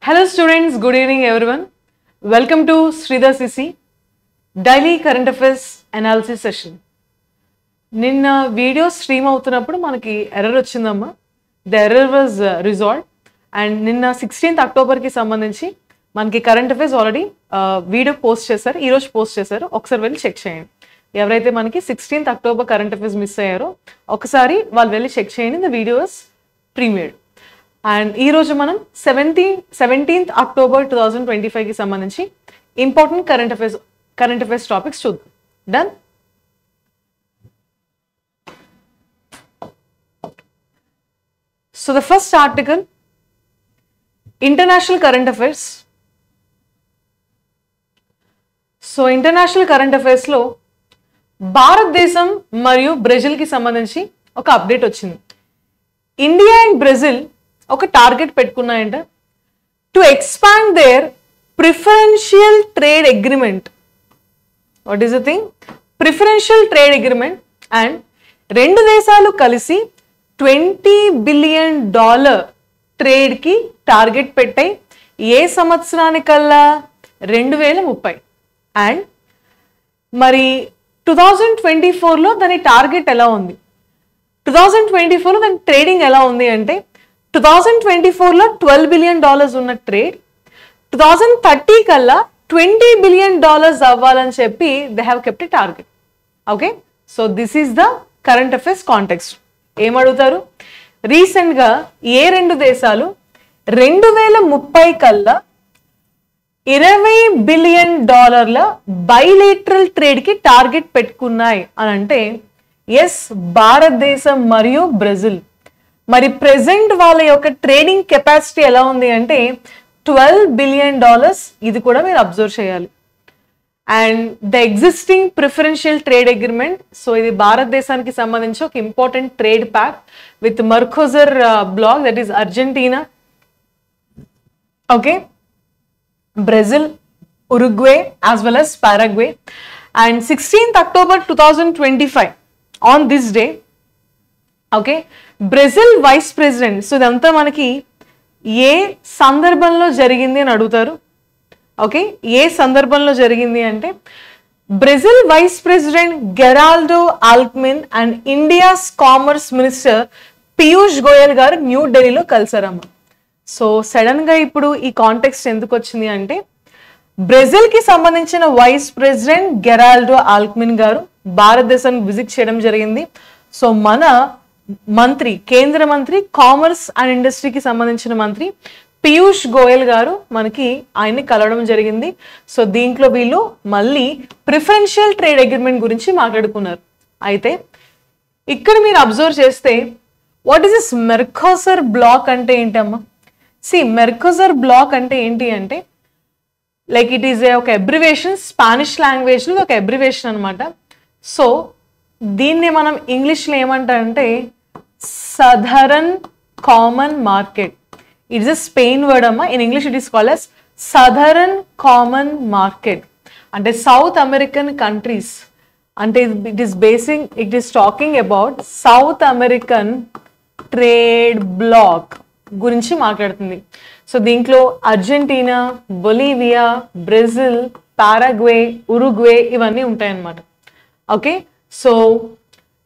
Hello students, good evening everyone. Welcome to Sridhar CC Daily Current Affairs Analysis Session. నిన్న video stream అవుతున్నప్పుడు మనకి error వచ్చిందమ్మా. The error was resolved and నిన్న 16th అక్టోబర్కి సంబంధించి మనకి current affairs already video post చేశారు, ఈరోజు post చేశారు. ఒకసారి వెళ్ళి చెక్ చేయండి. ఎవరైతే మనకి 16th October current affairs miss అయ్యారో ఒకసారి వాళ్ళు వెళ్ళి చెక్ చేయండి. The video is premiered. And ఈరోజు మనం 17th అక్టోబర్ 2025కి సంబంధించి ఇంపార్టెంట్ కరెంట్ అఫైర్స్ టాపిక్స్ చూద్దాం. Done. So the first article, international current affairs. So international current అఫైర్స్లో భారతదేశం మరియు బ్రెజిల్కి సంబంధించి ఒక అప్డేట్ వచ్చింది. ఇండియా అండ్ బ్రెజిల్ ఒక టార్గెట్ పెట్టుకున్నాయంట to expand their preferential trade agreement. What is the thing? Preferential trade agreement. And రెండు దేశాలు కలిసి $20 బిలియన్ ట్రేడ్కి టార్గెట్ పెట్టాయి. ఏ సంవత్సరానికల్లా? 2030. అండ్ మరి 2024లో దాని టార్గెట్ ఎలా ఉంది? 2024లో దాని ట్రేడింగ్ ఎలా ఉంది అంటే 2024లో $12 బిలియన్ ఉన్న ట్రేడ్ 2030 కల్లా $20 బిలియన్ అవ్వాలని చెప్పి they have kept a target. Okay, so this is the current affairs context. ఏమడుగుతారు? రీసెంట్గా ఏ రెండు దేశాలు 2030 కల్లా $20 బిలియన్ బైలేటరల్ ట్రేడ్కి టార్గెట్ పెట్టుకున్నాయి అని అంటే ఎస్, భారతదేశం మరియు బ్రెజిల్. మరి ప్రెసెంట్ వాళ్ళ యొక్క ట్రేడింగ్ కెపాసిటీ ఎలా ఉంది అంటే $12 బిలియన్. ఇది కూడా మీరు అబ్జర్వ్ చేయాలి. And the existing preferential trade agreement, so ఇది భారతదేశానికి సంబంధించి ఒక important trade pact with Mercosur bloc, that is Argentina, okay, Brazil, Uruguay as well as Paraguay. And 16th October 2025 on this day, okay, Brazil vice president. So ఇదంతా మనకి ఏ సందర్భంలో జరిగింది అని అడుగుతారు. ఓకే, ఏ సందర్భంలో జరిగింది అంటే Brazil vice president Geraldo Alckmin and India's commerce minister Piyush Goyal గారు న్యూఢిల్లీలో కలిసారమ్మ. సో సడన్గా ఇప్పుడు ఈ కాంటెక్స్ట్ ఎందుకు వచ్చింది అంటే బ్రెజిల్కి సంబంధించిన వైస్ ప్రెసిడెంట్ గెరాల్డో ఆల్క్మిన్ గారు భారతదేశాన్ని విజిట్ చేయడం జరిగింది. సో మన మంత్రి, కేంద్ర మంత్రి కామర్స్ అండ్ ఇండస్ట్రీకి సంబంధించిన మంత్రి పీయూష్ గోయల్ గారు మనకి ఆయన్ని కలవడం జరిగింది. సో దీంట్లో వీళ్ళు మళ్ళీ ప్రిఫరెన్షియల్ ట్రేడ్ అగ్రిమెంట్ గురించి మాట్లాడుకున్నారు. అయితే ఇక్కడ మీరు అబ్జర్వ్ చేస్తే what is this Mercosur bloc అంటే ఏంటమ్మా? సి, మెర్కోసర్ బ్లాక్ అంటే ఏంటి అంటే లైక్ ఇట్ ఈస్ ఒక అబ్రివేషన్, స్పానిష్ లాంగ్వేజ్లో ఒక అబ్రివేషన్ అనమాట. సో దీన్ని మనం ఇంగ్లీష్లో ఏమంటారంటే southern common market. It is a Spain word అమ్మా. In English it is called as southern common market. అంటే సౌత్ అమెరికన్ కంట్రీస్, అంటే it is talking about South American trade bloc గురించి మాట్లాడుతుంది. సో దీంట్లో Argentina, Bolivia, Brazil, Paraguay, Uruguay ఇవన్నీ ఉంటాయన్నమాట. Okay, so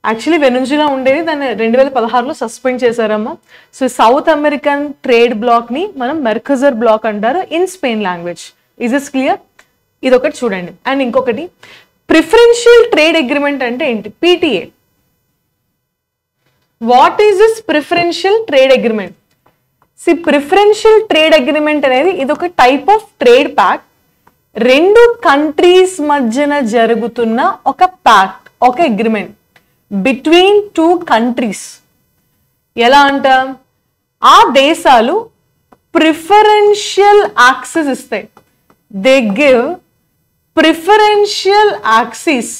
actually Venezuela ఉండేది, దాన్ని 2016లో సస్పెండ్ చేశారమ్మా. సో సౌత్ అమెరికన్ ట్రేడ్ బ్లాక్ని మనం మెర్కోసర్ బ్లాక్ అంటారు in Spain language. Is is clear? ఇది ఒకటి చూడండి. అండ్ ఇంకొకటి ప్రిఫరెన్షియల్ ట్రేడ్ అగ్రిమెంట్ అంటే ఏంటి? PTA. What is this preferential trade agreement? See, preferential trade agreement అనేది ఇది ఒక టైప్ ఆఫ్ ట్రేడ్ ప్యాక్ట్. రెండు కంట్రీస్ మధ్యన జరుగుతున్న ఒక ప్యాక్ట్, ఒక అగ్రిమెంట్ బిట్వీన్ టూ కంట్రీస్. ఎలా అంట? ఆ దేశాలు ప్రిఫరెన్షియల్ యాక్సెస్ ఇస్తాయి. They give preferential access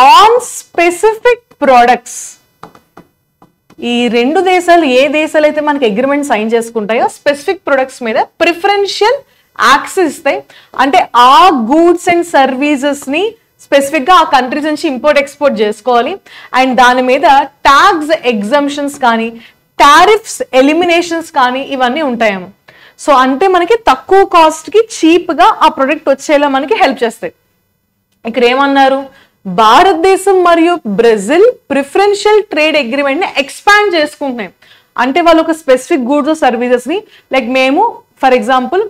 on specific products. ఈ రెండు దేశాలు, ఏ దేశాలు అయితే మనకి అగ్రిమెంట్ సైన్ చేసుకుంటాయో స్పెసిఫిక్ ప్రొడక్ట్స్ మీద ప్రిఫరెన్షియల్ యాక్సెస్ ఇస్తాయి. అంటే ఆ గూడ్స్ అండ్ సర్వీసెస్ని స్పెసిఫిక్గా ఆ కంట్రీస్ నుంచి ఇంపోర్ట్ ఎక్స్పోర్ట్ చేసుకోవాలి. అండ్ దాని మీద ట్యాక్స్ ఎగ్జంప్షన్స్ కానీ టారిఫ్స్ ఎలిమినేషన్స్ కానీ ఇవన్నీ ఉంటాయేమో. సో అంటే మనకి తక్కువ కాస్ట్ కి చీప్ గా ఆ ప్రొడక్ట్ వచ్చేలా మనకి హెల్ప్ చేస్తాయి. ఇక్కడ ఏమన్నారు, భారతదేశం మరియు బ్రెజిల్ ప్రిఫరెన్షియల్ ట్రేడ్ అగ్రిమెంట్ ని ఎక్స్పాండ్ చేసుకుంటున్నాయి. అంటే వాళ్ళు ఒక స్పెసిఫిక్ గూడ్స్ సర్వీసెస్ ని లైక్ మేము ఫర్ ఎగ్జాంపుల్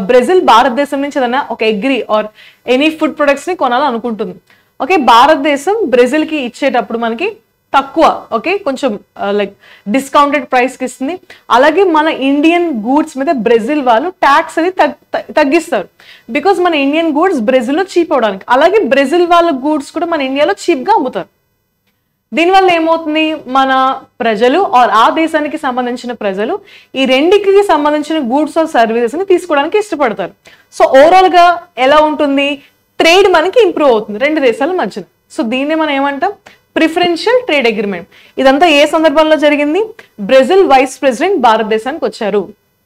బ్రెజిల్ భారతదేశం నుంచి ఏదైనా ఒక agri or any food products ని కొనాలనుకుంటుంది. ఓకే, భారతదేశం బ్రెజిల్ కి ఇచ్చేటప్పుడు మనకి తక్కువ ఓకే కొంచెం లైక్ డిస్కౌంటెడ్ ప్రైస్ కి ఇస్తుంది. అలాగే మన ఇండియన్ గూడ్స్ మీద బ్రెజిల్ వాళ్ళు ట్యాక్స్ అది తగ్గిస్తారు. బికాస్ మన ఇండియన్ గూడ్స్ బ్రెజిల్లో చీప్ అవడానికి, అలాగే బ్రెజిల్ వాళ్ళ గూడ్స్ కూడా మన ఇండియాలో చీప్ గా అమ్ముతారు. దీనివల్ల ఏమవుతుంది, మన ప్రజలు ఆర్ ఆ దేశానికి సంబంధించిన ప్రజలు ఈ రెండికి సంబంధించిన గూడ్స్ ఆర్ సర్వీసెస్ ని తీసుకోవడానికి ఇష్టపడతారు. సో ఓవరాల్ గా ఎలా ఉంటుంది, ట్రేడ్ మనకి ఇంప్రూవ్ అవుతుంది రెండు దేశాల మధ్యన. సో దీన్ని మనం ఏమంటాం, ప్రిఫరెన్షియల్ ట్రేడ్ అగ్రిమెంట్. ఇదంతా ఏ సందర్భంలో జరిగింది, బ్రెజిల్ వైస్ ప్రెసిడెంట్ భారతదేశానికి వచ్చారు,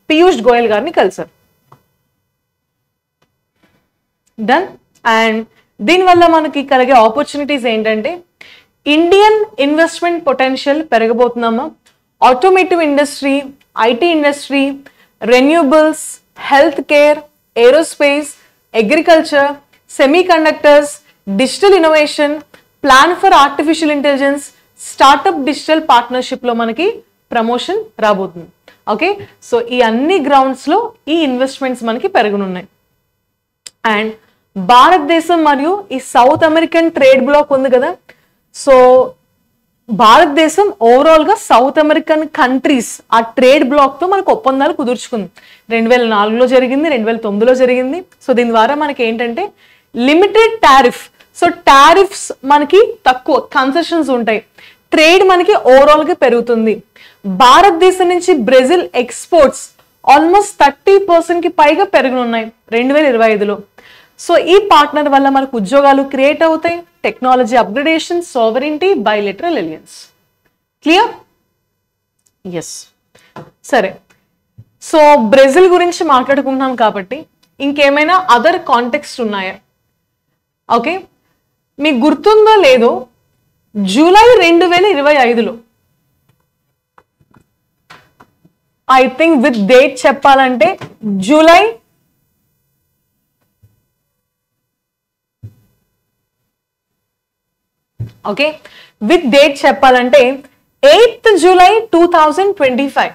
పీయూష్ గోయల్ గారిని కలిసారు. డన్. అండ్ దీనివల్ల మనకి కలిగే ఆపర్చునిటీస్ ఏంటంటే, ఇండియన్ ఇన్వెస్ట్మెంట్ పొటెన్షియల్ పెరగబోతున్నామా, automotive industry, IT industry, renewables, health care, aerospace, agriculture, semi conductors, digital innovation, plan for artificial intelligence, startup digital partnership లో మనకి ప్రమోషన్ రాబోతుంది. ఓకే, సో ఈ అన్ని గ్రౌండ్స్ లో ఈ ఇన్వెస్ట్మెంట్స్ మనకి పెరగనున్నాయి. అండ్ భారతదేశం మరియు ఈ సౌత్ అమెరికన్ ట్రేడ్ బ్లాక్ ఉంది కదా, సో భారతదేశం ఓవరాల్ గా సౌత్ అమెరికన్ కంట్రీస్ ఆ ట్రేడ్ బ్లాక్ తో మనకు ఒప్పందాలు కుదుర్చుకుంది. 2004లో జరిగింది, 2009లో జరిగింది. సో దీని ద్వారా మనకి ఏంటంటే లిమిటెడ్ టారిఫ్, సో టారిఫ్స్ మనకి తక్కువ, కన్సెషన్స్ ఉంటాయి, ట్రేడ్ మనకి ఓవరాల్ గా పెరుగుతుంది. భారతదేశం నుంచి బ్రెజిల్ ఎక్స్పోర్ట్స్ ఆల్మోస్ట్ 30% కి పైగా పెరగనున్నాయి 2025లో. సో ఈ పార్ట్నర్ వల్ల మనకు ఉద్యోగాలు క్రియేట్ అవుతాయి, technology upgradation, sovereignty, bilateral alliance. Clear? Yes. సరే, సో బ్రెజిల్ గురించి మాట్లాడుకుంటున్నాం కాబట్టి ఇంకేమైనా అదర్ కాంటెక్స్ట్ ఉన్నాయా? ఓకే, మీకు గుర్తుందో లేదో, జూలై 2025లో ఐ థింక్ విత్ డేట్ చెప్పాలంటే జూలై ఓకే విత్ డేట్ చెప్పాలంటే 8th జూలై 2025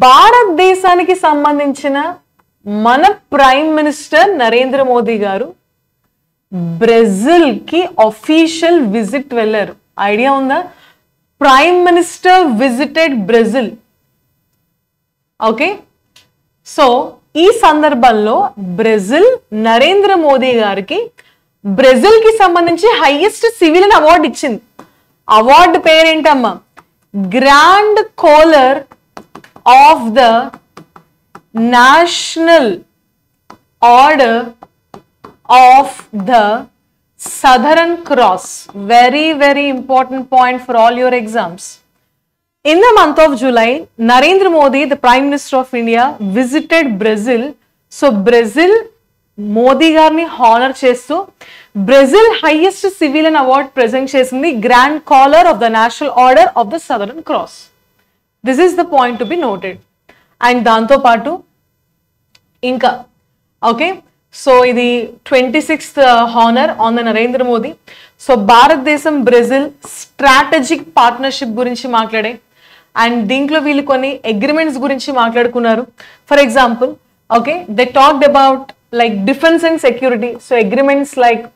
భారతదేశానికి సంబంధించిన మన ప్రైమ్ మినిస్టర్ నరేంద్ర మోదీ గారు బ్రెజిల్ కి అఫీషియల్ విజిట్ వెళ్ళారు. ఐడియా ఉందా? Prime minister visited Brazil. Okay, so ఈ సందర్భంలో బ్రెజిల్ నరేంద్ర మోదీ గారికి బ్రెజిల్ కి సంబంధించి హైయెస్ట్ సివిలియన్ అవార్డు ఇచ్చింది. అవార్డు పేరేంటమ్మా, grand colour of the national order of the Southern Cross. Very important point for all your exams. In the month of July, Narendra Modi, the Prime Minister of India, visited Brazil. So Brazil Modi garni honor chestu Brazil highest civilian award present chesindi, Grand Collar of the National Order of the Southern Cross. This is the point to be noted. And danto patu inka okay, so ఇది 26th honour on the Narendra Modi. So భారతదేశం Brazil strategic partnership గురించి మాట్లాడే, and దీంట్లో వీళ్ళు కొన్ని agreements గురించి మాట్లాడుకున్నారు. For example okay, they talked about like defence and security. So agreements like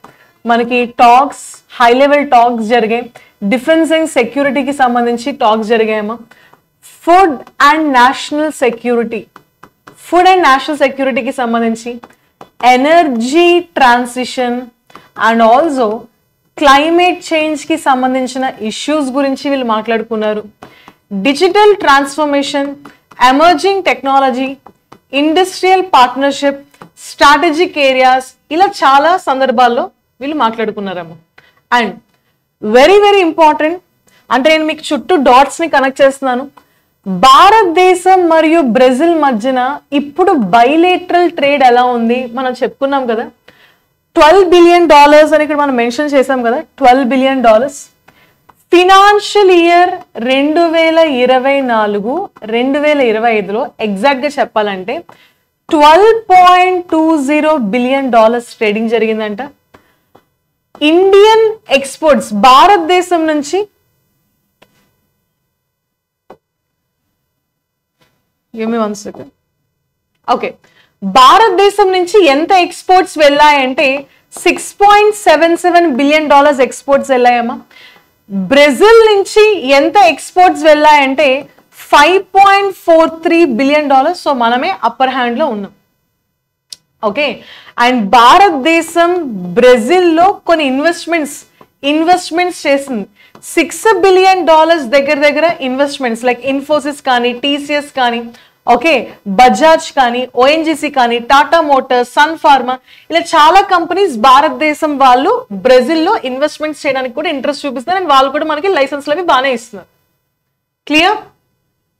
మనకి టాక్స్, హై లెవెల్ టాక్స్ జరిగాయి, డిఫెన్స్ అండ్ సెక్యూరిటీకి సంబంధించి టాక్స్ జరిగాయేమో. Food and national security, food and national సెక్యూరిటీకి సంబంధించి, energy transition and also climate change కి సంబంధించిన issues గురించి వీళ్ళు మాట్లాడుకున్నారు. Digital transformation, emerging technology, industrial partnership, strategic areas, ఇలా చాలా సందర్భాల్లో వీళ్ళు మాట్లాడుకున్నారమ్మ. అండ్ వెరీ ఇంపార్టెంట్, అంటే నేను మీకు చుట్టూ డాట్స్ ని కనెక్ట్ చేస్తున్నాను. భారతదేశం మరియు బ్రెజిల్ మధ్యన ఇప్పుడు బైలేటరల్ ట్రేడ్ ఎలా ఉంది మనం చెప్పుకున్నాం కదా. $12 బిలియన్ అని ఇక్కడ మనం మెన్షన్ చేసాం కదా, $12 బిలియన్. ఫినాన్షియల్ ఇయర్ 2024-2025లో ఎగ్జాక్ట్ గా చెప్పాలంటే $12.20 బిలియన్ ట్రేడింగ్ జరిగిందంట. ఇండియన్ ఎక్స్పోర్ట్స్ భారతదేశం నుంచి భారతదేశం నుంచి ఎంత ఎక్స్పోర్ట్స్ వెళ్ళాయంటే $6.77 బిలియన్ ఎక్స్పోర్ట్స్ వెళ్ళాయమ్మా. బ్రెజిల్ నుంచి ఎంత ఎక్స్పోర్ట్స్ వెళ్ళాయంటే $5.43 బిలియన్. సో మనమే అప్పర్ హ్యాండ్ లో ఉన్నాం. ఓకే, అండ్ భారతదేశం బ్రెజిల్లో కొన్ని ఇన్వెస్ట్మెంట్స్ చేసింది. $6 బిలియన్ దగ్గర ఇన్వెస్ట్మెంట్స్ లైక్ ఇన్ఫోసిస్ కానీ, టీసీఎస్ కానీ, ఓకే, బజాజ్ కానీ, ఓఎన్జీసీ కానీ, టాటా మోటార్స్, సన్ ఫార్మా, ఇలా చాలా కంపెనీస్ భారతదేశం వాళ్ళు బ్రెజిల్లో ఇన్వెస్ట్మెంట్స్ చేయడానికి కూడా ఇంట్రెస్ట్ చూపిస్తారు. అండ్ వాళ్ళు కూడా మనకి లైసెన్స్లు అవి బాగానే ఇస్తున్నారు. Clear?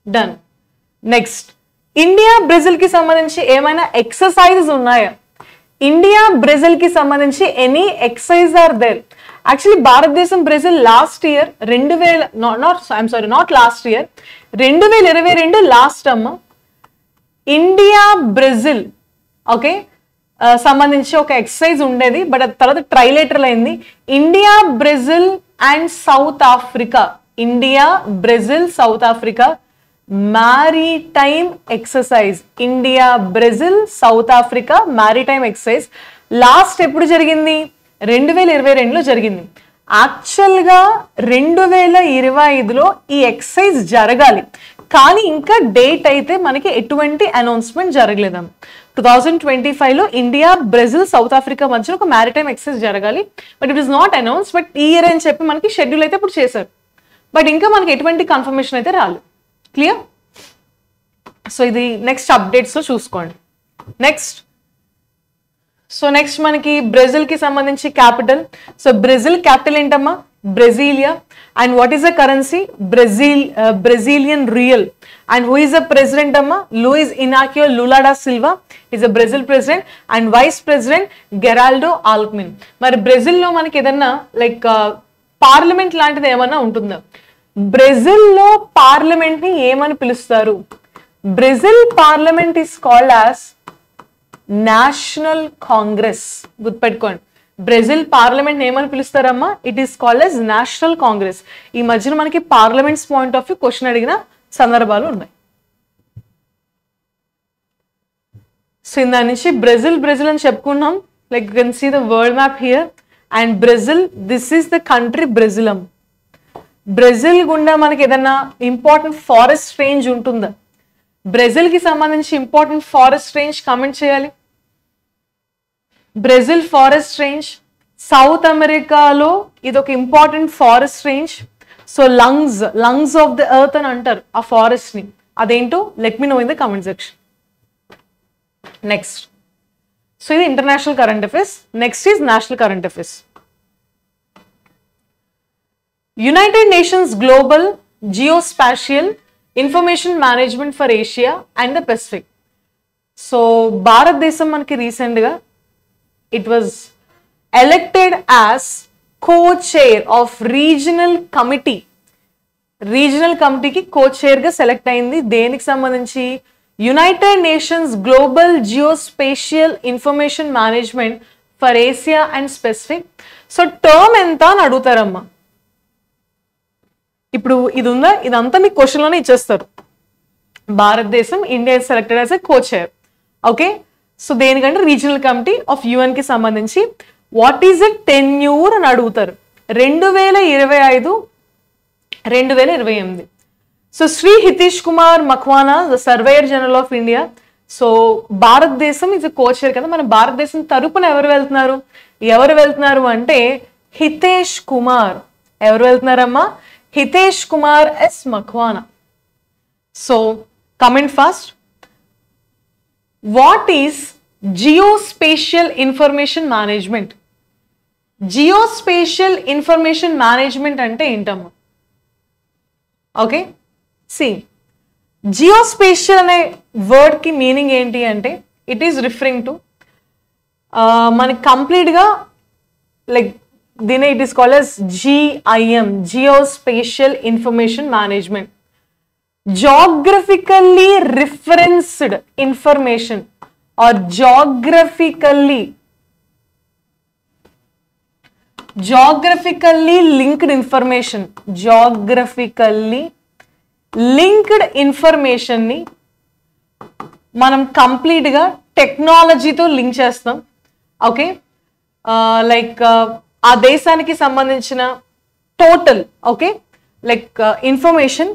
Done. Next, India Brazil కి సంబంధించి ఏమైనా ఎక్సర్సైజెస్ ఉన్నాయా? ఇండియా బ్రెజిల్ కి సంబంధించి any exercise are there? Actually భారతదేశం బ్రెజిల్ లాస్ట్ ఇయర్ 2022 లాస్ట్ అమ్మ ఇండియా బ్రెజిల్ ఓకే సంబంధించి ఒక ఎక్సర్సైజ్ ఉండేది. బట్ అది తర్వాత ట్రైలేటరల్ అయింది. India Brazil and South Africa, India Brazil South Africa maritime exercise, India Brazil South Africa maritime exercise last ఎప్పుడు జరిగింది? 2022లో జరిగింది. యాక్చువల్గా 2025లో ఈ ఎక్సర్సైజ్ జరగాలి, కానీ ఇంకా డేట్ అయితే మనకి ఎటువంటి అనౌన్స్మెంట్ జరగలేదమ్మ. 2025లో ఇండియా బ్రెజిల్ సౌత్ ఆఫ్రికా మధ్య ఒక మ్యారిటైమ్ ఎక్సర్సైజ్ జరగాలి. But it is not announce. But ఈ ఇయర్ అని చెప్పి మనకి షెడ్యూల్ అయితే ఇప్పుడు చేశారు. బట్ ఇంకా మనకి ఎటువంటి కన్ఫర్మేషన్ అయితే రాలేదు. క్లియర్? సో ఇది నెక్స్ట్ అప్డేట్స్ లో చూసుకోండి. నెక్స్ట్ మనకి బ్రెజిల్ కి సంబంధించి క్యాపిటల్. సో బ్రెజిల్ క్యాపిటల్ ఏంటమ్మా? Brasilia. And what is the currency? Brazilian real. And who is the president అమ్మా? Luiz Inacio Lula da Silva is the Brazil president. And vice president Geraldo Alckmin. మరి బ్రెజిల్లో మనకి ఏదన్నా like parliament లాంటిది ఏమన్నా ఉంటుందా? బ్రెజిల్లో పార్లమెంట్ ని ఏమని పిలుస్తారు? Brazil parliament is called as national congress. గుర్తుపెట్టుకోండి, బ్రెజిల్ పార్లమెంట్ ఏమని పిలుస్తారమ్మా? It is called as national congress. ఈ మధ్యన మనకి parliaments point of view question అడిగిన సందర్భాలు ఉన్నాయి. సో దాని నుంచి బ్రెజిల్ అని చెప్పుకున్నాం. Like you can see the world map here. And Brazil, this is the country బ్రెజిలం. బ్రెజిల్ గుండా మనకి ఏదన్నా ఇంపార్టెంట్ ఫారెస్ట్ రేంజ్ ఉంటుందా? బ్రెజిల్ కి సంబంధించి ఇంపార్టెంట్ ఫారెస్ట్ రేంజ్ కమెంట్ చేయాలి. బ్రెజిల్ ఫారెస్ట్ రేంజ్ సౌత్ అమెరికాలో ఇది ఒక important forest range. So lungs of the earth అని అంటారు ఆ ఫారెస్ట్ ని. అదేంటో let me know in the comment section. Next, so ఇది international current affairs. Next is national current affairs. United Nations Global Geospatial Information Management for Asia and the Pacific. So భారతదేశం మనకి recent గా it was elected as co-chair of regional committee కి co-chair గా select అయింది. దేనికి సంబంధించి? United nations global geospatial information management for Asia and specific. So term ఎంత అని అడుగుతారమ్మా. ఇప్పుడు ఇది ఉందా, ఇదంతా మీకు క్వశ్చన్ లోనే ఇచ్చేస్తారు. భారతదేశం India selected as a co-chair. Okay, so దేనికంటే రీజనల్ కమిటీ ఆఫ్ యుఎన్ కి సంబంధించి. వాట్ ఈజ్ ఇట్ టెన్యూర్ అని అడుగుతారు. 2025-2028. So Shri Hitesh Kumar Makwana the surveyor general of India. So భారతదేశం ఇది కో-చైర్ కదా. మన భారతదేశం తరపున ఎవరు వెళ్తున్నారు అంటే హితేష్ కుమార్. ఎవరు వెళ్తున్నారమ్మా? Hitesh Kumar S Makwana. So comment fast. What is geospatial information management? Geospatial information management అంటే ఏంటమ్మా? ఓకే, సి జియోస్పేషియల్ అనే వర్డ్ కి మీనింగ్ ఏంటి అంటే ఇట్ ఈస్ రిఫరింగ్ టు మనకి కంప్లీట్ గా లైక్ దీని it is called as GIM, Geospatial Information Management. Geographically referenced information or geographically linked information, geographically linked information ని మనం కంప్లీట్ గా టెక్నాలజీతో లింక్ చేస్తాం. ఓకే, లైక్ ఆ దేశానికి సంబంధించిన total okay like information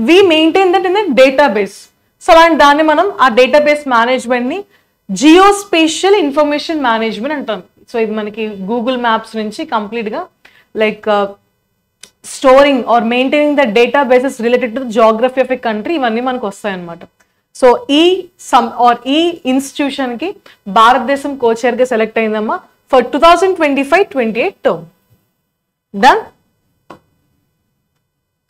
we maintain that in a database. So అలాంటి దాన్ని మనం ఆ డేటాబేస్ మేనేజ్మెంట్ ని జియోస్పేషియల్ ఇన్ఫర్మేషన్ మేనేజ్మెంట్ అంటాం. సో ఇది మనకి గూగుల్ మ్యాప్స్ నుంచి కంప్లీట్ గా like storing or maintaining the databases related to geography of a country, ఇవన్నీ మనకు వస్తాయి అన్నమాట. సో ఈ ఇన్స్టిట్యూషన్ కి భారతదేశం కోచైర్ గా సెలెక్ట్ అయిందమ్మా ఫర్ 2025-28 టర్మ్. డన్.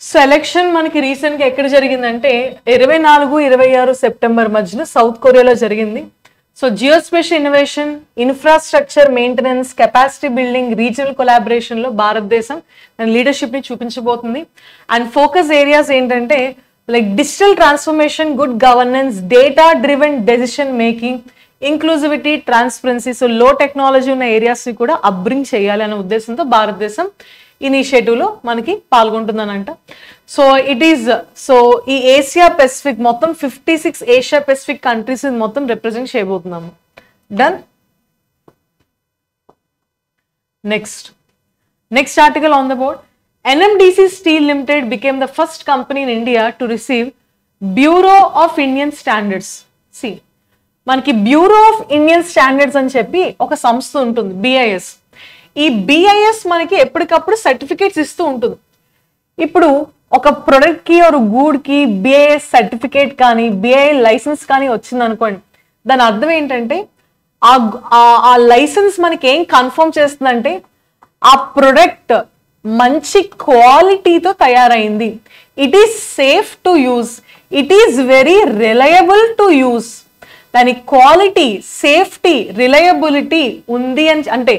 సెలెక్షన్ మనకి రీసెంట్ గా ఎక్కడ జరిగిందంటే 24-26 సెప్టెంబర్ మధ్యలో సౌత్ కొరియాలో జరిగింది. So geospatial innovation, infrastructure maintenance, capacity building, regional collaboration లో భారతదేశం లీడర్షిప్ ని చూపించబోతుంది. అండ్ ఫోకస్ ఏరియాస్ ఏంటంటే like digital transformation, good governance, data driven decision making, inclusivity, transparency. So లో టెక్నాలజీ ఉన్న ఏరియాస్ ని కూడా అప్బ్రింగ్ చేయాలి అనే ఉద్దేశంతో భారతదేశం ఇనిషియేటివ్ లో మనకి పాల్గొంటుందనంట. సో ఇట్ ఈస్ ఈ ఏషియా పెసిఫిక్ మొత్తం 56 ఏషియా పెసిఫిక్ కంట్రీస్ మొత్తం రిప్రజెంట్ చేయబోతున్నాము. Done. Next article on the board. NMDC Steel Limited became the first company in India to receive Bureau of Indian Standards. See, మనకి bureau of Indian standards అని చెప్పి ఒక సంస్థ ఉంటుంది, BIS. ఈ BIS మనకి ఎప్పటికప్పుడు సర్టిఫికేట్స్ ఇస్తూ ఉంటుంది. ఇప్పుడు ఒక ప్రొడక్ట్ కి ఒక గూడ్ కి BIS సర్టిఫికేట్ కానీ BIS లైసెన్స్ కానీ వచ్చింది అనుకోండి, దాని అర్థం ఏంటంటే ఆ లైసెన్స్ మనకి ఏం కన్ఫర్మ్ చేస్తుందంటే ఆ ప్రొడక్ట్ మంచి క్వాలిటీతో తయారైంది. It is safe to use, it is very reliable to use. దాని క్వాలిటీ, సేఫ్టీ, రిలయబిలిటీ ఉంది అని అంటే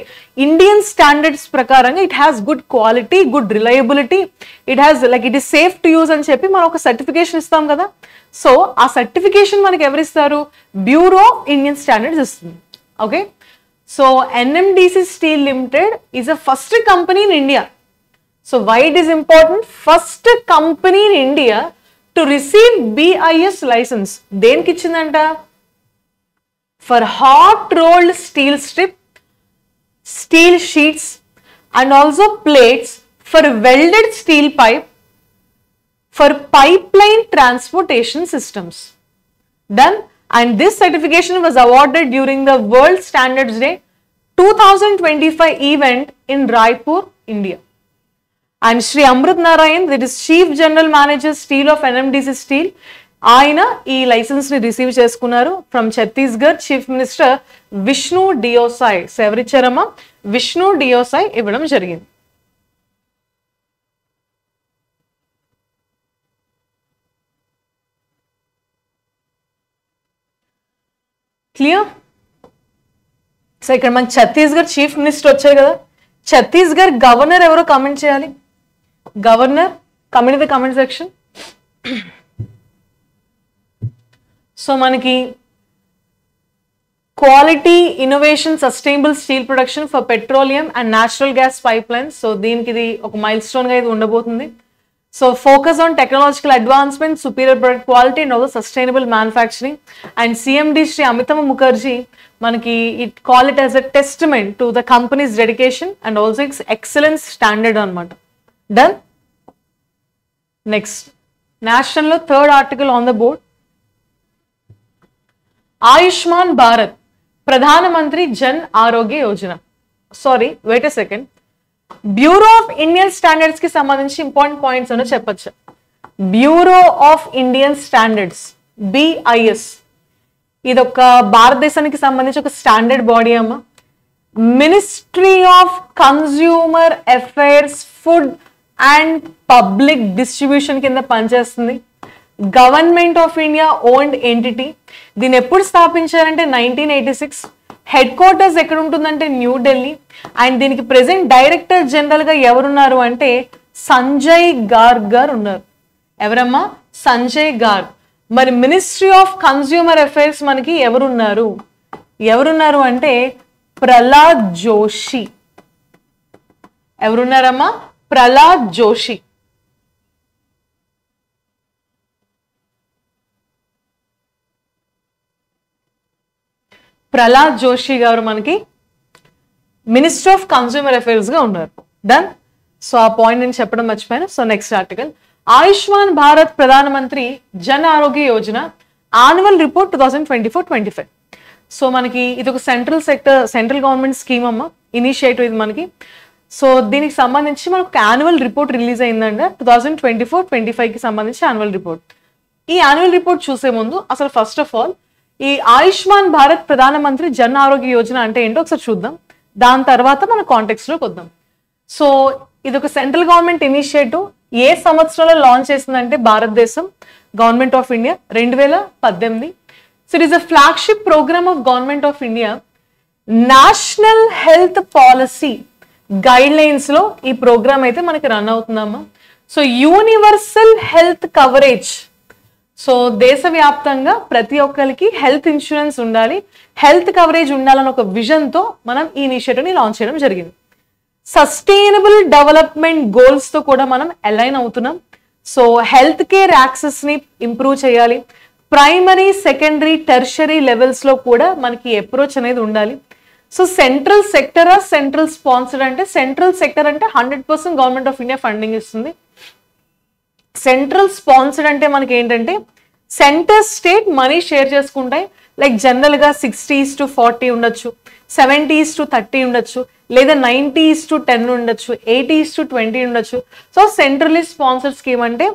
ఇండియన్ స్టాండర్డ్స్ ప్రకారంగా it has good quality, good reliability, it has like it is safe to use అని చెప్పి మనం ఒక సర్టిఫికేషన్ ఇస్తాం కదా. సో ఆ సర్టిఫికేషన్ మనకి ఎవరిస్తారు? బ్యూరో ఆఫ్ ఇండియన్ స్టాండర్డ్స్ ఇస్తుంది. Okay, so NMDC Steel Limited is a first company in India. So why it is important? First company in India to receive BIS license. దేనికి ఇచ్చిందంట? For hot rolled steel strip, steel sheets and also plates for welded steel pipe for pipeline transportation systems. Done. And this certification was awarded during the World Standards Day 2025 event in Raipur, India. And Shri Amrit Narayan, that is Chief General Manager Steel of NMDC Steel, ఆయన ఈ licence ని receive చేసుకున్నారు from Chhattisgarh chief minister Vishnu Deo Sai. సో ఎవరిచ్చారమ్మా? విష్ణు డియోసాయ్ ఇవ్వడం జరిగింది. Clear? So ఇక్కడ మనకి ఛత్తీస్గఢ్ చీఫ్ మినిస్టర్ వచ్చారు కదా. ఛత్తీస్గఢ్ గవర్నర్ ఎవరో కమెంట్ చేయాలి. Governor, comment in the comment section. So మనకి quality, innovation, sustainable steel production for petroleum and natural gas pipe lines. సో దీనికి ఇది ఒక మైల్ స్టోన్ గా ఇది ఉండబోతుంది. So focus on technological advancement, superior product quality and also sustainable manufacturing. And CMD Shri Amitav Mukherjee మనకి it call it as a testament to the company's dedication and also its excellence standard అనమాట. Done. Next national లో third article on the board. Ayushman Bharat Pradhan Mantri Jan Arogya Yojana. Sorry, wait a second. Bureau of Indian standards కి సంబంధించి important points అని చెప్పొచ్చు. Bureau of Indian standards BIS ఇది ఒక భారతదేశానికి సంబంధించి ఒక స్టాండర్డ్ బాడీ అమ్మా. Ministry of consumer affairs, food and public distribution కింద పనిచేస్తుంది. Government of India owned entity. దీన్ని ఎప్పుడు స్థాపించారంటే 1986. హెడ్ క్వార్టర్స్ ఎక్కడ ఉంటుందంటే న్యూఢిల్లీ. అండ్ దీనికి ప్రెసెంట్ డైరెక్టర్ జనరల్ గా ఎవరున్నారు అంటే సంజయ్ గార్గ్ గారు ఉన్నారు. ఎవరమ్మా? సంజయ్ గార్గ్. మరి మినిస్ట్రీ ఆఫ్ కన్స్యూమర్ అఫైర్స్ మనకి ఎవరున్నారు అంటే ప్రహ్లాద్ జోషి. ఎవరున్నారమ్మా? ప్రహ్లాద్ జోషి. ప్రహ్లాద్ జోషి గారు మనకి మినిస్టర్ ఆఫ్ కన్స్యూమర్ అఫైర్స్ గా ఉన్నారు. డన్. సో ఆ పాయింట్ నేను చెప్పడం మర్చిపోయాను. So next article, Ayushman Bharat Pradhan Mantri Jan Arogya Yojana annual report 2024-25. So మనకి ఇది ఒక సెంట్రల్ గవర్నమెంట్ స్కీమ్ అమ్మ, ఇనిషియేటివ్ ఇది మనకి. సో దీనికి సంబంధించి మనకు యాన్యువల్ రిపోర్ట్ రిలీజ్ అయిందండి 2024-25 కి సంబంధించి యాన్యువల్ రిపోర్ట్. ఈ యాన్యువల్ రిపోర్ట్ చూసే ముందు అసలు ఫస్ట్ ఆఫ్ ఆల్ ఈ ఆయుష్మాన్ భారత్ ప్రధానమంత్రి జన్ ఆరోగ్య యోజన అంటే ఏంటో ఒకసారి చూద్దాం. దాని తర్వాత మన కాంటెక్స్ట్ లోకి వద్దాం. సో ఇది ఒక సెంట్రల్ గవర్నమెంట్ ఇనిషియేటివ్. ఏ సంవత్సరంలో లాంచ్ చేసిందంటే భారతదేశం government of India 2018. So it is a flagship programme of government of India. National health policy guidelines లో ఈ ప్రోగ్రామ్ అయితే మనకి రన్ అవుతుందమ్మా. So universal health coverage. So దేశవ్యాప్తంగా ప్రతి ఒక్కరికి హెల్త్ ఇన్సూరెన్స్ ఉండాలి, హెల్త్ కవరేజ్ ఉండాలని ఒక విజన్ తో మనం ఈ ఇనిషియేటివ్ ని లాంచ్ చేయడం జరిగింది. సస్టైనబుల్ డెవలప్మెంట్ గోల్స్ తో కూడా మనం అలైన్ అవుతున్నాం. సో హెల్త్ కేర్ యాక్సెస్ ని ఇంప్రూవ్ చేయాలి. ప్రైమరీ, సెకండరీ, టెర్షరీ లెవెల్స్ లో కూడా మనకి అప్రోచ్ అనేది ఉండాలి. సో సెంట్రల్ సెక్టరా సెంట్రల్ స్పాన్సర్డ్ అంటే సెంట్రల్ సెక్టర్ అంటే 100% గవర్నమెంట్ ఆఫ్ ఇండియా ఫండింగ్ ఇస్తుంది. సెంట్రల్ స్పాన్సర్డ్ అంటే మనకి ఏంటంటే సెంటర్ స్టేట్ మనీ షేర్ చేసుకుంటాయి. లైక్ జనరల్ గా 60:40 ఉండొచ్చు, 70:30 ఉండొచ్చు, లేదా 90:10 ఉండొచ్చు, 80:20 ఉండొచ్చు. సో సెంట్రలీ స్పాన్సర్డ్ స్కీమ్ అంటే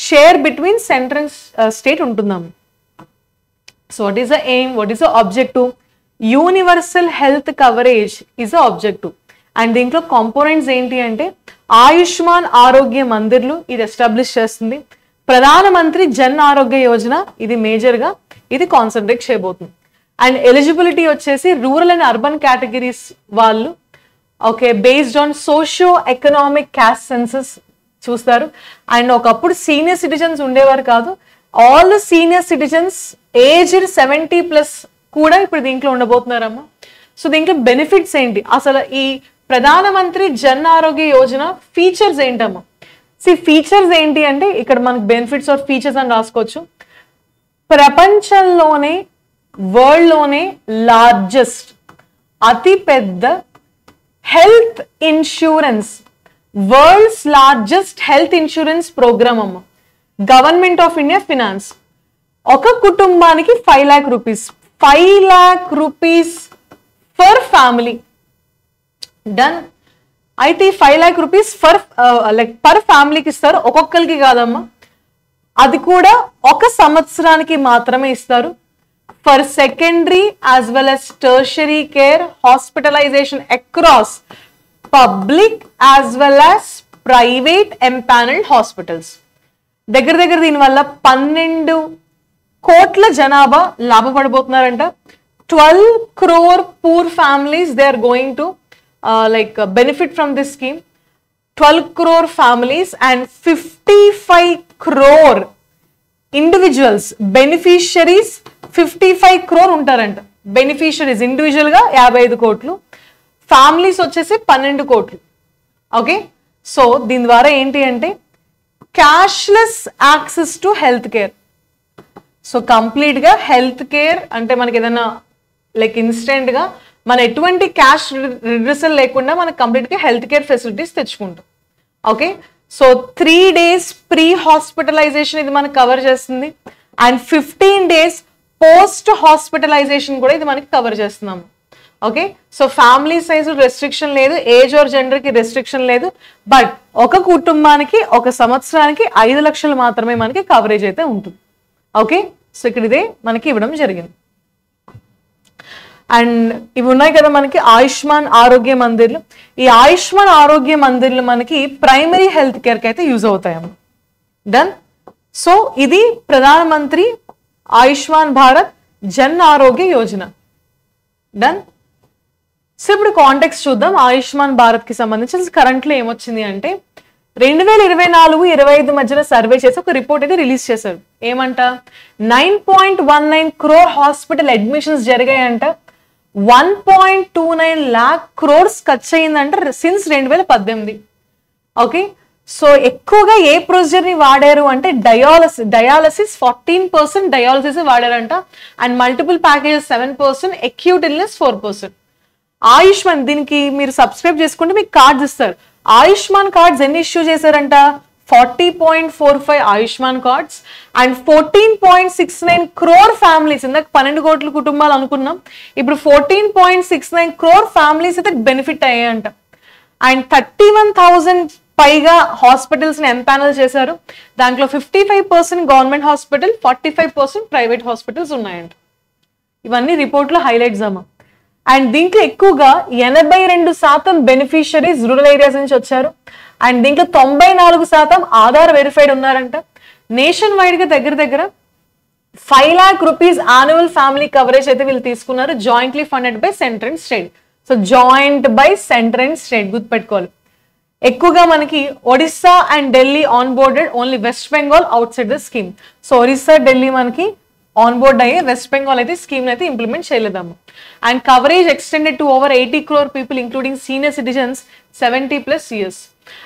share between centre and state ఉంటుందాం. So what is the aim, what is the objective? Universal health coverage is the objective. And దీంట్లో కాంపోనెంట్స్ ఏంటి అంటే ఆయుష్మాన్ ఆరోగ్య మందిర్లు ఇది ఎస్టాబ్లిష్ చేస్తుంది. ప్రధానమంత్రి జన్ ఆరోగ్య యోజన ఇది మేజర్ గా ఇది కాన్సన్ట్రేట్ చేయబోతుంది. అండ్ ఎలిజిబిలిటీ వచ్చేసి రూరల్ అండ్ అర్బన్ కేటగిరీస్ వాళ్ళు okay based on socio economic caste senses చూస్తారు. అండ్ ఒకప్పుడు సీనియర్ సిటిజన్స్ ఉండేవారు కాదు, all the senior citizens aged 70+ కూడా ఇప్పుడు దీంట్లో ఉండబోతున్నారమ్మా. సో దీంట్లో బెనిఫిట్స్ ఏంటి, అసలు ఈ ప్రధానమంత్రి జన్ ఆరోగ్య యోజన ఫీచర్స్ ఏంటమ్మా? ఫీచర్స్ ఏంటి అంటే ఇక్కడ మనకి బెనిఫిట్స్ ఆర్ ఫీచర్స్ అని రాసుకోవచ్చు. ప్రపంచంలోనే వరల్డ్ లోనే లార్జెస్ట్ అతి పెద్ద health insurance, world's largest health insurance programme అమ్మ, గవర్నమెంట్ ఆఫ్ ఇండియా ఫినాన్స్. ఒక కుటుంబానికి 5 lakh rupees, 5 lakh rupees for family. Done. అయితే 5 lakh rupees పర్ ఫ్యామిలీకి ఇస్తారు, ఒక్కొక్కరికి కాదమ్మా, అది కూడా ఒక సంవత్సరానికి మాత్రమే ఇస్తారు. For secondary as well as tertiary care hospitalisation across public as well as private empanelled hospitals. దగ్గర దీనివల్ల 12 కోట్ల జనాభా లాభపడబోతున్నారంట. 12 crore poor families they are going to benefit from this scheme. 12 crore families and 55 crore individuals beneficiaries. 55 crore ఉంటారంట beneficiaries. Individual గా 55 కోట్లు, families వచ్చేసి 12 కోట్లు. ఓకే, సో దీని ద్వారా ఏంటి అంటే cashless access to health care. So complete గా హెల్త్ కేర్ అంటే మనకి ఏదైనా లైక్ ఇన్స్టెంట్ గా మన ఎటువంటి క్యాష్ రిడ్రెసల్ లేకుండా మనకు కంప్లీట్ గా హెల్త్ కేర్ ఫెసిలిటీస్ తెచ్చుకుంటాం. Okay, so 3 days pre hospitalisation ఇది మనకు కవర్ చేస్తుంది. అండ్ 15 days పోస్ట్ హాస్పిటలైజేషన్ కూడా ఇది మనకి కవర్ చేస్తున్నాము. Okay, so family size restriction లేదు, ఏజ్ ఆర్ జెండర్ కి రెస్ట్రిక్షన్ లేదు. బట్ ఒక కుటుంబానికి ఒక సంవత్సరానికి 5 లక్షలు మాత్రమే మనకి కవరేజ్ అయితే ఉంటుంది. ఓకే, సో ఇక్కడ ఇదే మనకి ఇవ్వడం జరిగింది. అండ్ ఇవి ఉన్నాయి కదా మనకి ఆయుష్మాన్ ఆరోగ్య మందిర్లు. ఈ ఆయుష్మాన్ ఆరోగ్య మందిర్లు మనకి ప్రైమరీ హెల్త్ కేర్ కి అయితే యూజ్ అవుతాయమ్మ. డన్. సో ఇది ప్రధానమంత్రి ఆయుష్మాన్ భారత్ జన్ ఆరోగ్య యోజన. డన్. సో ఇప్పుడు కాంటెక్స్ట్ చూద్దాం ఆయుష్మాన్ భారత్ కి సంబంధించి కరెంట్లో ఏమొచ్చింది అంటే 2024-25 మధ్యన సర్వే చేసి ఒక రిపోర్ట్ అయితే రిలీజ్ చేశారు. ఏమంట 9.19 crore హాస్పిటల్ అడ్మిషన్స్ జరిగాయంట, 1.29 lakh crores ఖర్చు అయిందంట సిన్స్ 2018. ఓకే, సో ఎక్కువగా ఏ ప్రొసీజర్ ని వాడారు అంటే డయాలసిస్ 14% డయాలసిస్ వాడారంట, and multiple packages 7%, acute illness 4%. Ayushman దీనికి మీరు సబ్స్క్రైబ్ చేసుకుంటే మీకు కార్డ్స్ ఇస్తారు. ఆయుష్మాన్ కార్డ్స్ ఎన్ని ఇష్యూ చేశారంట 40.45 Ayushman cards and 14.69 crore families. ఇందాక 12 కోట్ల కుటుంబాలు అనుకున్నాం, ఇప్పుడు 14.69 crore ఫ్యామిలీస్ అయితే బెనిఫిట్ అయ్యాయంట. అండ్ 31,000 పైగా హాస్పిటల్స్ ని ఎంపానల్ చేశారు. దాంట్లో 55% గవర్నమెంట్ హాస్పిటల్, 45% ప్రైవేట్ హాస్పిటల్స్ ఉన్నాయంట. ఇవన్నీ రిపోర్ట్ లో హైలైట్స్ అమ్మా. అండ్ దీంట్లో ఎక్కువగా 82% బెనిఫిషరీస్ రూరల్ ఏరియాస్ నుంచి వచ్చారు. అండ్ దీంట్లో 94% ఆధార్ వెరిఫైడ్ ఉన్నారంట. నేషన్ వైడ్ గా దగ్గర దగ్గర 5 lakh rupees annual family coverage అయితే వీళ్ళు తీసుకున్నారు, jointly funded by centre and state. So joint by centre and state గుర్తుపెట్టుకోవాలి. ఎక్కువగా మనకి Odisha and Delhi onboarded, only West Bengal outside the scheme. So Odisha Delhi మనకి ఆన్ బోర్డ్ అయ్యే, వెస్ట్ బెంగాల్ అయితే స్కీమ్ అయితే ఇంప్లిమెంట్ చేయలేదమ్మ. And coverage extended to over 80 crore people including senior citizens 70+ years.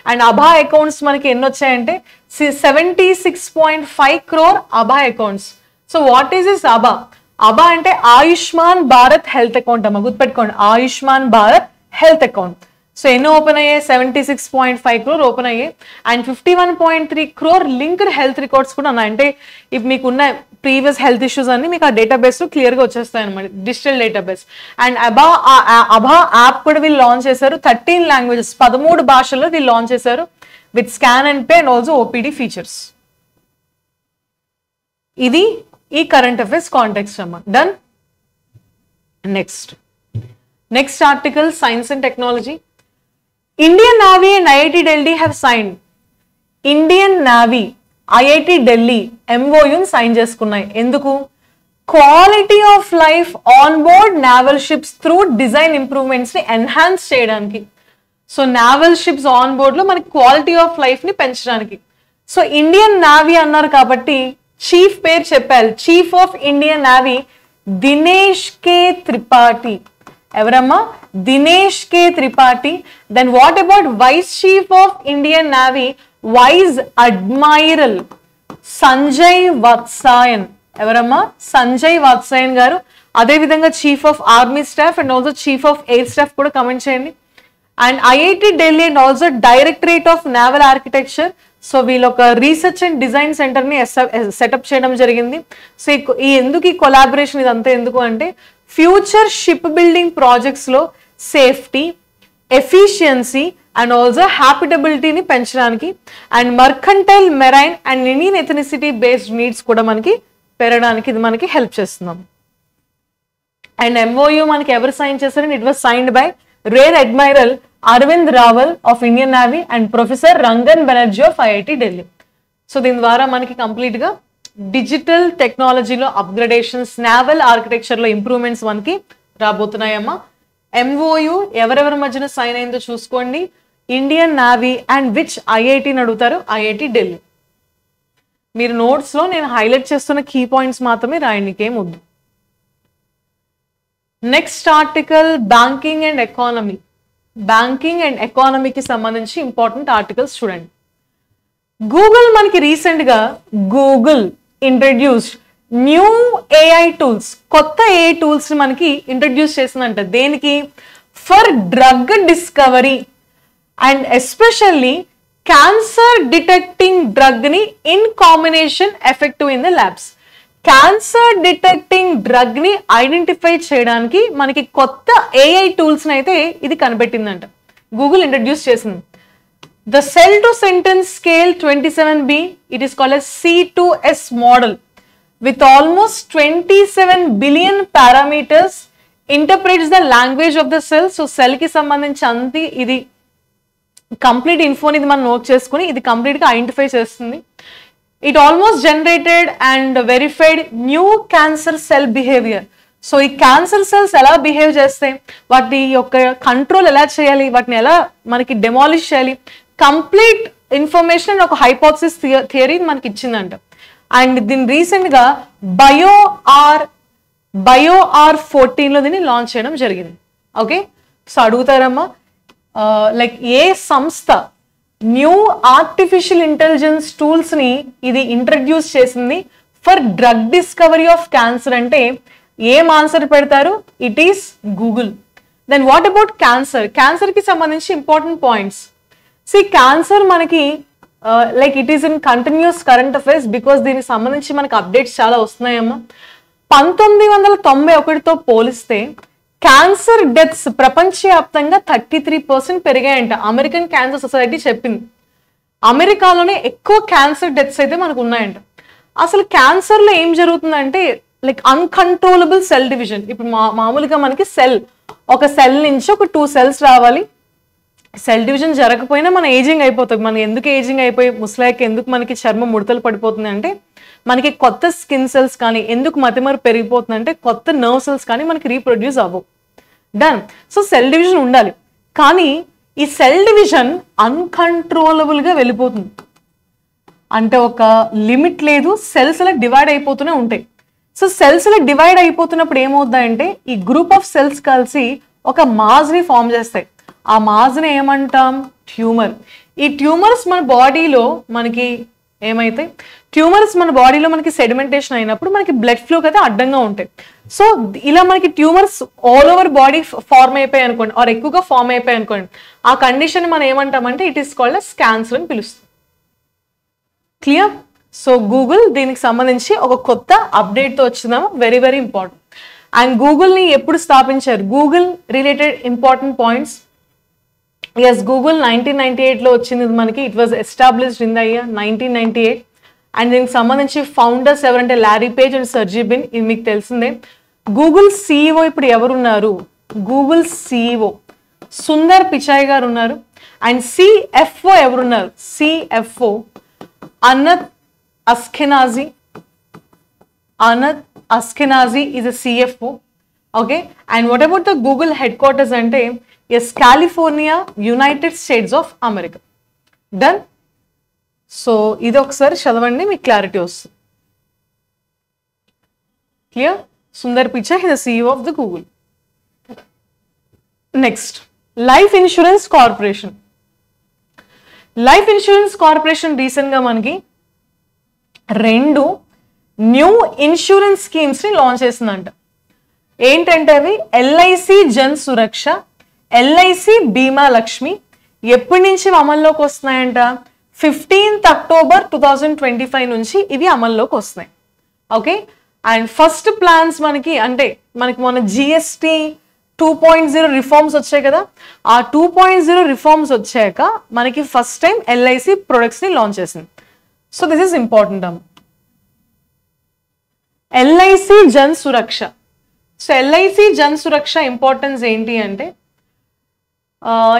And అభా accounts మనకి ఎన్ని వచ్చాయంటే 76.5 crore అభా accounts. So what is this అభా? అభా అంటే Ayushman Bharat health account అమ్మ, గుర్తుపెట్టుకోండి, Ayushman Bharat health account. So ఎన్నో ఓపెన్ అయ్యాయి 76.5 crore ఓపెన్ అయ్యాయి. And 51.3 crore linked health records కూడా ఉన్నాయి. అంటే ఇప్పుడు మీకు ఉన్న ప్రీవియస్ హెల్త్ ఇష్యూస్ అన్ని మీకు ఆ డేటాబేస్ లో క్లియర్ గా వచ్చేస్తాయి అనమాట, డిజిటల్ డేటాబేస్. అండ్ అభా యాప్ కూడా వీళ్ళు లాంచ్ చేశారు, 13 languages 13 భాషల్లో వీళ్ళు లాంచ్ చేశారు with scan and pay and also OPD features. ఇది ఈ కరెంట్ అఫైర్స్ కాంటెక్స్ట్ అమ్మ. Done. Next article, science and technology. Indian Navy and IIT Delhi have signed. Indian Navy, IIT Delhi MOU sign చేసుకున్నాయి. ఎందుకు? Quality of life on board naval ships through design improvements ని enhance చేయడానికి. So naval ships on board లో మనకి quality of life ని పెంచడానికి. So Indian navy అన్నారు కాబట్టి చీఫ్ పేరు చెప్పాలి. Chief of Indian navy Dinesh K Tripathi. ఎవరమ్మా? Dinesh K Tripathi. Then what about vice chief of Indian navy? Vice admiral Sanjay Vatsayan. ఎవరమ్మా? సంజయ్ వాత్సాయన్ గారు. అదే విధంగా chief of army staff and also chief of air staff కూడా కమెంట్ చేయండి. And IIT Delhi and also directorate of naval architecture. So వీళ్ళు ఒక research and design centre ని setup చేయడం జరిగింది. సో ఎందుకు ఈ కొలాబరేషన్ ఇదంతా ఎందుకు అంటే ఫ్యూచర్ షిప్ బిల్డింగ్ ప్రాజెక్ట్స్ లో సేఫ్టీ, ఎఫిషియన్సీ అండ్ ఆల్సో హ్యాబిటబిలిటీని పెంచడానికి and mercantile marine and Indian ethnicity based needs కూడా మనకి పెరగడానికి ఇది మనకి హెల్ప్ చేస్తున్నాం. అండ్ ఎంఓయూ మనకి ఎవరు సైన్ చేశారని it was signed by rear admiral Arvind Rawal of Indian Navy and professor Rangan Banerjee of IIT Delhi. So దీని ద్వారా మనకి కంప్లీట్ గా డిజిటల్ టెక్నాలజీలో అప్గ్రేడేషన్స్, నావల్ ఆర్కిటెక్చర్ లో ఇంప్రూవ్మెంట్స్ మనకి రాబోతున్నాయమ్మా. ఎంఓయూ ఎవరెవరి మధ్యన సైన్ అయిందో చూసుకోండి. ఇండియన్ నేవీ అండ్ విచ్ ఐఐటిని అడుగుతారు? ఐఐటి ఢిల్లీ. మీరు నోట్స్ లో నేను హైలైట్ చేస్తున్న కీ పాయింట్స్ మాత్రమే రాయండి, ఇంకేం వద్దు. Next article, banking and economy. Banking and ఎకానమీకి సంబంధించి ఇంపార్టెంట్ ఆర్టికల్స్ చూడండి. గూగుల్ మనకి రీసెంట్ గా Google introduced new AI tools, కొత్త ఏఐ టూల్స్ ని మనకి ఇంట్రడ్యూస్ చేసిందంట. దేనికి? For drug discovery and especially cancer detecting drug ని in combination effective in the labs. Cancer detecting drug ని ఐడెంటిఫై చేయడానికి మనకి కొత్త ఏఐ టూల్స్ ని అయితే ఇది కనిపెట్టిందంట, గూగుల్ ఇంట్రడ్యూస్ చేసింది. The cell to sentence scale 27B, it is called as C2S model with almost 27 billion parameters, interprets the language of the cell. So cell ki sambandhinchi anti idi complete info ni man note cheskoni idi complete ga identify chestundi. It almost generated and verified new cancer cell behavior. So ఈ cancer cells ఎలా behave చేస్తాయి, వాటి యొక్క control ఎలా చేయాలి, వాటిని ఎలా మనకి డెమాలిష్ చేయాలి, కంప్లీట్ ఇన్ఫర్మేషన్ ఒక హైపోథసిస్ థియరీ మనకి ఇచ్చిందంట. అండ్ దీన్ని రీసెంట్గా BioR14 దీన్ని లాంచ్ చేయడం జరిగింది. ఓకే, సో అడుగుతారమ్మా లైక్ ఏ సంస్థ న్యూ ఆర్టిఫిషియల్ ఇంటెలిజెన్స్ టూల్స్ ని ఇది ఇంట్రడ్యూస్ చేసింది for drug discovery of cancer అంటే ఏం ఆన్సర్ పెడతారు? It is Google. Then what about cancer? Cancer కి సంబంధించి ఇంపార్టెంట్ పాయింట్స్. సి క్యాన్సర్ మనకి like it is in continuous current affairs because దీనికి సంబంధించి మనకి అప్డేట్స్ చాలా వస్తున్నాయమ్మా. 1991తో పోలిస్తే క్యాన్సర్ డెత్స్ ప్రపంచవ్యాప్తంగా 33% పెరిగాయంట. అమెరికన్ క్యాన్సర్ సొసైటీ చెప్పింది. అమెరికాలోనే ఎక్కువ క్యాన్సర్ డెత్స్ అయితే మనకు ఉన్నాయంట. అసలు క్యాన్సర్ లో ఏం జరుగుతుందంటే లైక్ అన్కంట్రోలబుల్ సెల్ డివిజన్. ఇప్పుడు మామూలుగా మనకి ఒక సెల్ నుంచి ఒక 2 cells రావాలి. సెల్ డివిజన్ జరగకపోయినా మన ఏజింగ్ అయిపోతుంది. మనం ఎందుకు ఏజింగ్ అయిపోయి ముసలాయకి ఎందుకు మనకి చర్మం ముడతలు పడిపోతుంది అంటే మనకి కొత్త స్కిన్ సెల్స్ కానీ, ఎందుకు మతిమరు పెరిగిపోతుంది అంటే కొత్త నర్వ్ సెల్స్ కానీ మనకి రీప్రొడ్యూస్ అవ్వవు. డన్. సో సెల్ డివిజన్ ఉండాలి, కానీ ఈ సెల్ డివిజన్ అన్కంట్రోలబుల్ గా వెళ్ళిపోతుంది. అంటే ఒక లిమిట్ లేదు, సెల్స్ అలా డివైడ్ అయిపోతూనే ఉంటాయి. సో సెల్స్ అలా డివైడ్ అయిపోతున్నప్పుడు ఏమవుతాయంటే ఈ గ్రూప్ ఆఫ్ సెల్స్ కలిసి ఒక మాస్ ని ఫామ్ చేస్తాయి. ఆ మాస్ ని ఏమంటాం? ట్యూమర్. ఈ ట్యూమర్స్ మన బాడీలో మనకి ఏమైతాయి? ట్యూమర్స్ మన బాడీలో మనకి సెడిమెంటేషన్ అయినప్పుడు మనకి బ్లడ్ ఫ్లో అయితే అడ్డంగా ఉంటాయి. సో ఇలా మనకి tumours all over body form అయిపోయాయి అనుకోండి, ఆర్ ఎక్కువగా ఫార్మ్ అయిపోయాయి అనుకోండి, ఆ కండిషన్ మనం ఏమంటామంటే it is called as cancer అని పిలుస్తాం. క్లియర్? సో గూగుల్ దీనికి సంబంధించి ఒక కొత్త అప్డేట్తో వచ్చిందాము, వెరీ వెరీ ఇంపార్టెంట్. అండ్ గూగుల్ని ఎప్పుడు స్థాపించారు? Google related important points. Yes, Google 1998లో వచ్చింది మనకి. It was established in the year 1998. And దీనికి సంబంధించి ఫౌండర్స్ ఎవరంటే Larry Page and Sergey Brin. ఇది మీకు తెలిసిందే. గూగుల్ సిఇఓ ఇప్పుడు ఎవరున్నారు? గూగుల్ సిఇఓ సుందర్ పిచాయ్ గారు ఉన్నారు. అండ్ సిఎఫ్ఓ ఎవరున్నారు? CFO Anat Ashkenazi is a CFO. Okay, and what about the Google headquarters అంటే yes, California, United States of America. Done. So ఇది ఒకసారి చదవండి, మీకు క్లారిటీ వస్తుంది. Clear? Sundar Pichai the CEO of the Google. Next, life insurance corporation. Life insurance corporation recent గా మనకి 2 new insurance schemes ని launch చేసిందంట. ఏంటంటే అవి ఎల్ఐసి జన్ సురక్ష, ఎల్ఐసి బీమా లక్ష్మి. ఎప్పటి నుంచి అమల్లోకి వస్తున్నాయంట? 15th October 2025 నుంచి ఇవి అమల్లోకి వస్తున్నాయి. ఓకే, అండ్ ఫస్ట్ ప్లాన్స్ మనకి మొన్న జిఎస్టి 2.0 రిఫార్మ్స్ వచ్చాయి కదా, ఆ 2.0 రిఫార్మ్స్ వచ్చాక మనకి ఫస్ట్ టైం ఎల్ఐసి ప్రొడక్ట్స్ ని లాంచ్ చేసింది. సో దిస్ ఇస్ ఇంపార్టెంట్ అమ్మ. LIC Jan Suraksha. So LIC Jan Suraksha importance ఏంటి అంటే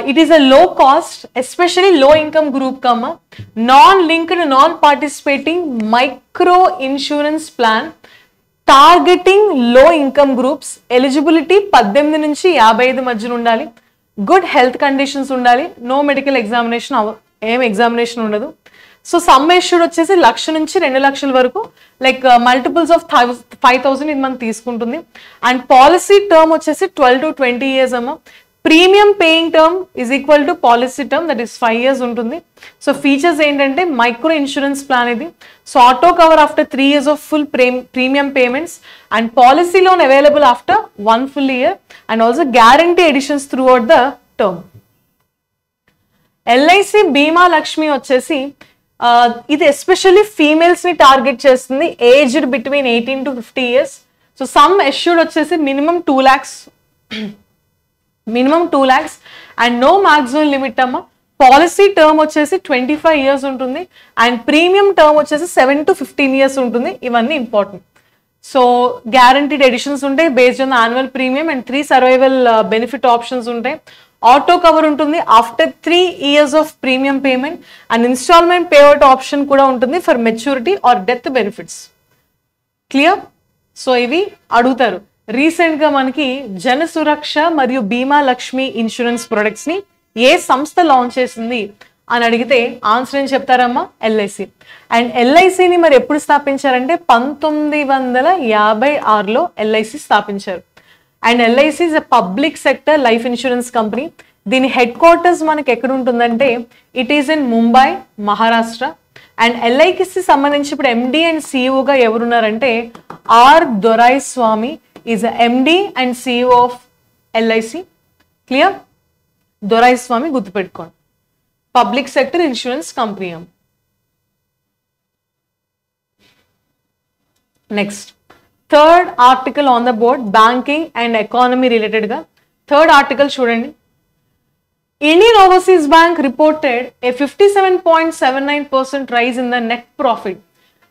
it is a low cost, especially low income group కమ్మ, non linked, non participating micro insurance plan targeting low income groups. Eligibility 18 నుంచి 55 మధ్యన ఉండాలి. Good health conditions ఉండాలి. No medical examination, ఏం examination ఉండదు. So sum assured వచ్చేసి 1,00,000 నుంచి 2,00,000 వరకు, లైక్ మల్టిపుల్స్ ఆఫ్ 5,000 ఇది మనం తీసుకుంటుంది. అండ్ పాలసీ టర్మ్ వచ్చేసి 12 to 20 years అమ్మ. Premium paying term is equal to policy term, that is 5 years ఉంటుంది. సో ఫీచర్స్ ఏంటంటే మైక్రో ఇన్సూరెన్స్ ప్లాన్ ఇది. So auto cover after 3 years of full premium payments, and policy loan available after 1 full year, and also guarantee additions throughout the term. LIC Bima Lakshmi వచ్చేసి ఇది especially females ని target చేస్తుంది, aged between 18 to 50 years. So sum assured వచ్చేసి minimum 2 lakhs and no maximum limit అమ్మ. Policy term వచ్చేసి 25 years ఉంటుంది, and premium term వచ్చేసి 7 to 15 years ఉంటుంది. ఇవన్నీ ఇంపార్టెంట్. సో గ్యారంటీడ్ ఎడిషన్స్ ఉంటాయి based on the annual premium, and 3 survival benefit options ఉంటాయి. Auto cover ఉంటుంది after 3 years of premium payment, and instalment payout option కూడా ఉంటుంది for maturity or death benefits. Clear? So ఇవి అడుగుతారు. Recent గా మనకి జన సురక్ష మరియు బీమా లక్ష్మి ఇన్సూరెన్స్ ప్రొడక్ట్స్ ని ఏ సంస్థ లాంచ్ చేసింది అని అడిగితే ఆన్సర్ ఏం చెప్తారమ్మా? ఎల్ఐసి. అండ్ ఎల్ఐసిని మరి ఎప్పుడు స్థాపించారంటే 1956లో ఎల్ఐసి స్థాపించారు. And LIC is a public sector life insurance company. దీని హెడ్ క్వార్టర్స్ మనకి ఎక్కడ ఉంటుందంటే it is in Mumbai, Maharashtra. And LIC సంబంధించి ఇప్పుడు ఎండి అండ్ సిఇఓగా ఎవరున్నారంటే R Doraiswamy is MD and CEO of LIC. Clear? Doraiswamy గుర్తుపెట్టుకోండి. Public sector insurance company. Next third article on the board, banking and economy related గా third article చూడండి. Indian Overseas Bank reported a 57.79% rise in the net profit.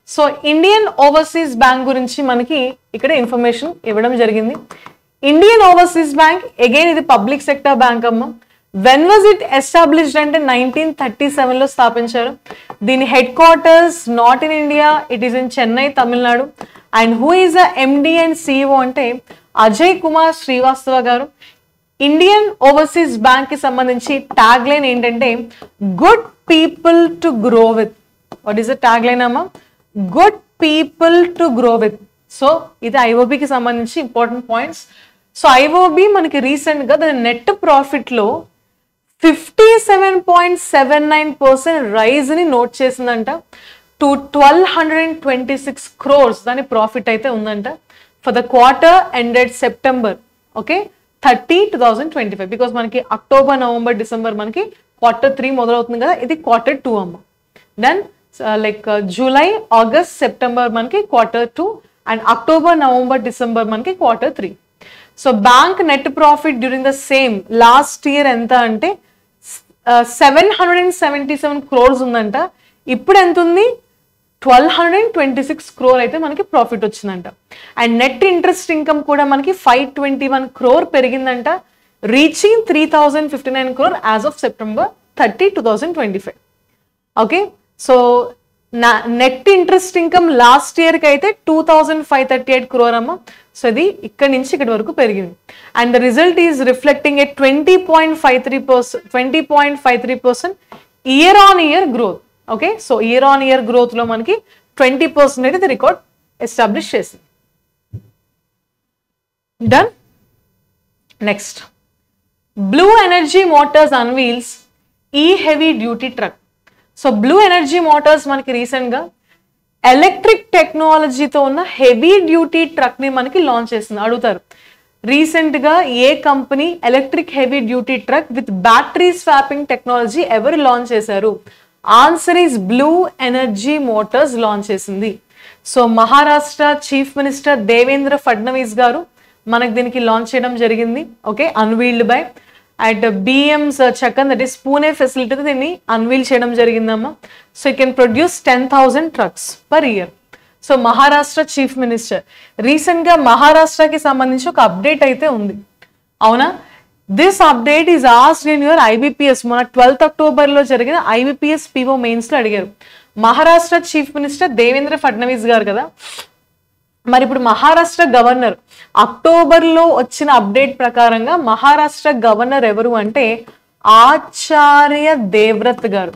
So Indian overseas bank గురించి మనకి ఇక్కడ information ఇవ్వడం జరిగింది. Indian overseas bank again ఇది public sector bank అమ్మ. When was it established అంటే 1937లో స్థాపించారు. దీని head quarters not in India, it is in Chennai, Tamil Nadu. And who is a MD and CEO అంటే అజయ్ కుమార్ శ్రీవాస్తవ గారు. ఇండియన్ ఓవర్సీస్ బ్యాంక్ కి సంబంధించి ట్యాగ్ లైన్ ఏంటంటే good people to grow with. What is the tag line అమ్మా? Good people to grow with. So ఇది ఐఓబికి సంబంధించి important points. So IOB మనకి రీసెంట్ గా దాని నెట్ ప్రాఫిట్ లో 57.79% రైజ్ ని నోట్ చేసిందంట టు 1226 crores దాని ప్రాఫిట్ అయితే ఉందంట for the quarter ended September 30, 2025. Because మనకి అక్టోబర్, నవంబర్, డిసెంబర్ మనకి Q3 మొదలవుతుంది కదా, ఇది Q2 అమ్మ. Then like July, August, September మనకి Q2 and October, November, December మనకి Q3. So bank net profit during the same last year ఎంత అంటే 777 crores ఉందంట. ఇప్పుడు ఎంత ఉంది? 1226 crore అయితే మనకి ప్రాఫిట్ వచ్చిందంట. అండ్ నెట్ ఇంట్రెస్ట్ ఇన్కమ్ కూడా మనకి 521 crore పెరిగిందంట, reaching 3059 crore as of September 30, 2025. Okay, so net interest income last year కి అయితే 2538 crore అమ్మ. సో ఇది ఇక్కడ నుంచి ఇక్కడ వరకు పెరిగింది. And the result is reflecting a 20.53% year on year growth. Okay, so year on year growth లో మనకి 20% అయితే రికార్డ్ ఎస్టాబ్లిష్ చేసింది. Done. Next, blue energy motors unveils ఈ heavy duty truck. So blue energy motors మనకి recent గా electric టెక్నాలజీతో ఉన్న heavy duty truck ని మనకి లాంచ్ చేస్తుంది. అడుగుతారు రీసెంట్ గా ఏ company electric heavy duty truck with battery swapping technology ఎవరు లాంచ్ చేశారు? Answer is blue energy motors launch చేసింది. So Maharashtra chief minister Devendra Fadnavis గారు మనకు దీనికి లాంచ్ చేయడం జరిగింది. Okay, unveiled by at BMS Chakan, that is Pune facility దీన్ని అన్వీల్ చేయడం జరిగిందమ్మా. So it can produce 10,000 trucks per year. So Maharashtra chief minister recent గా మహారాష్ట్రకి సంబంధించి ఒక అప్డేట్ అయితే ఉంది, అవునా? This update is asked in your IBPS. మన 12th October లో జరిగిన ఐబిపిఎస్ పిఓ మెయిన్స్ లో అడిగారు. మహారాష్ట్ర చీఫ్ మినిస్టర్ దేవేంద్ర ఫడ్నవీస్ గారు కదా, మరి ఇప్పుడు మహారాష్ట్ర గవర్నర్ అక్టోబర్లో వచ్చిన అప్డేట్ ప్రకారంగా మహారాష్ట్ర గవర్నర్ ఎవరు అంటే ఆచార్య దేవ్రత్ గారు,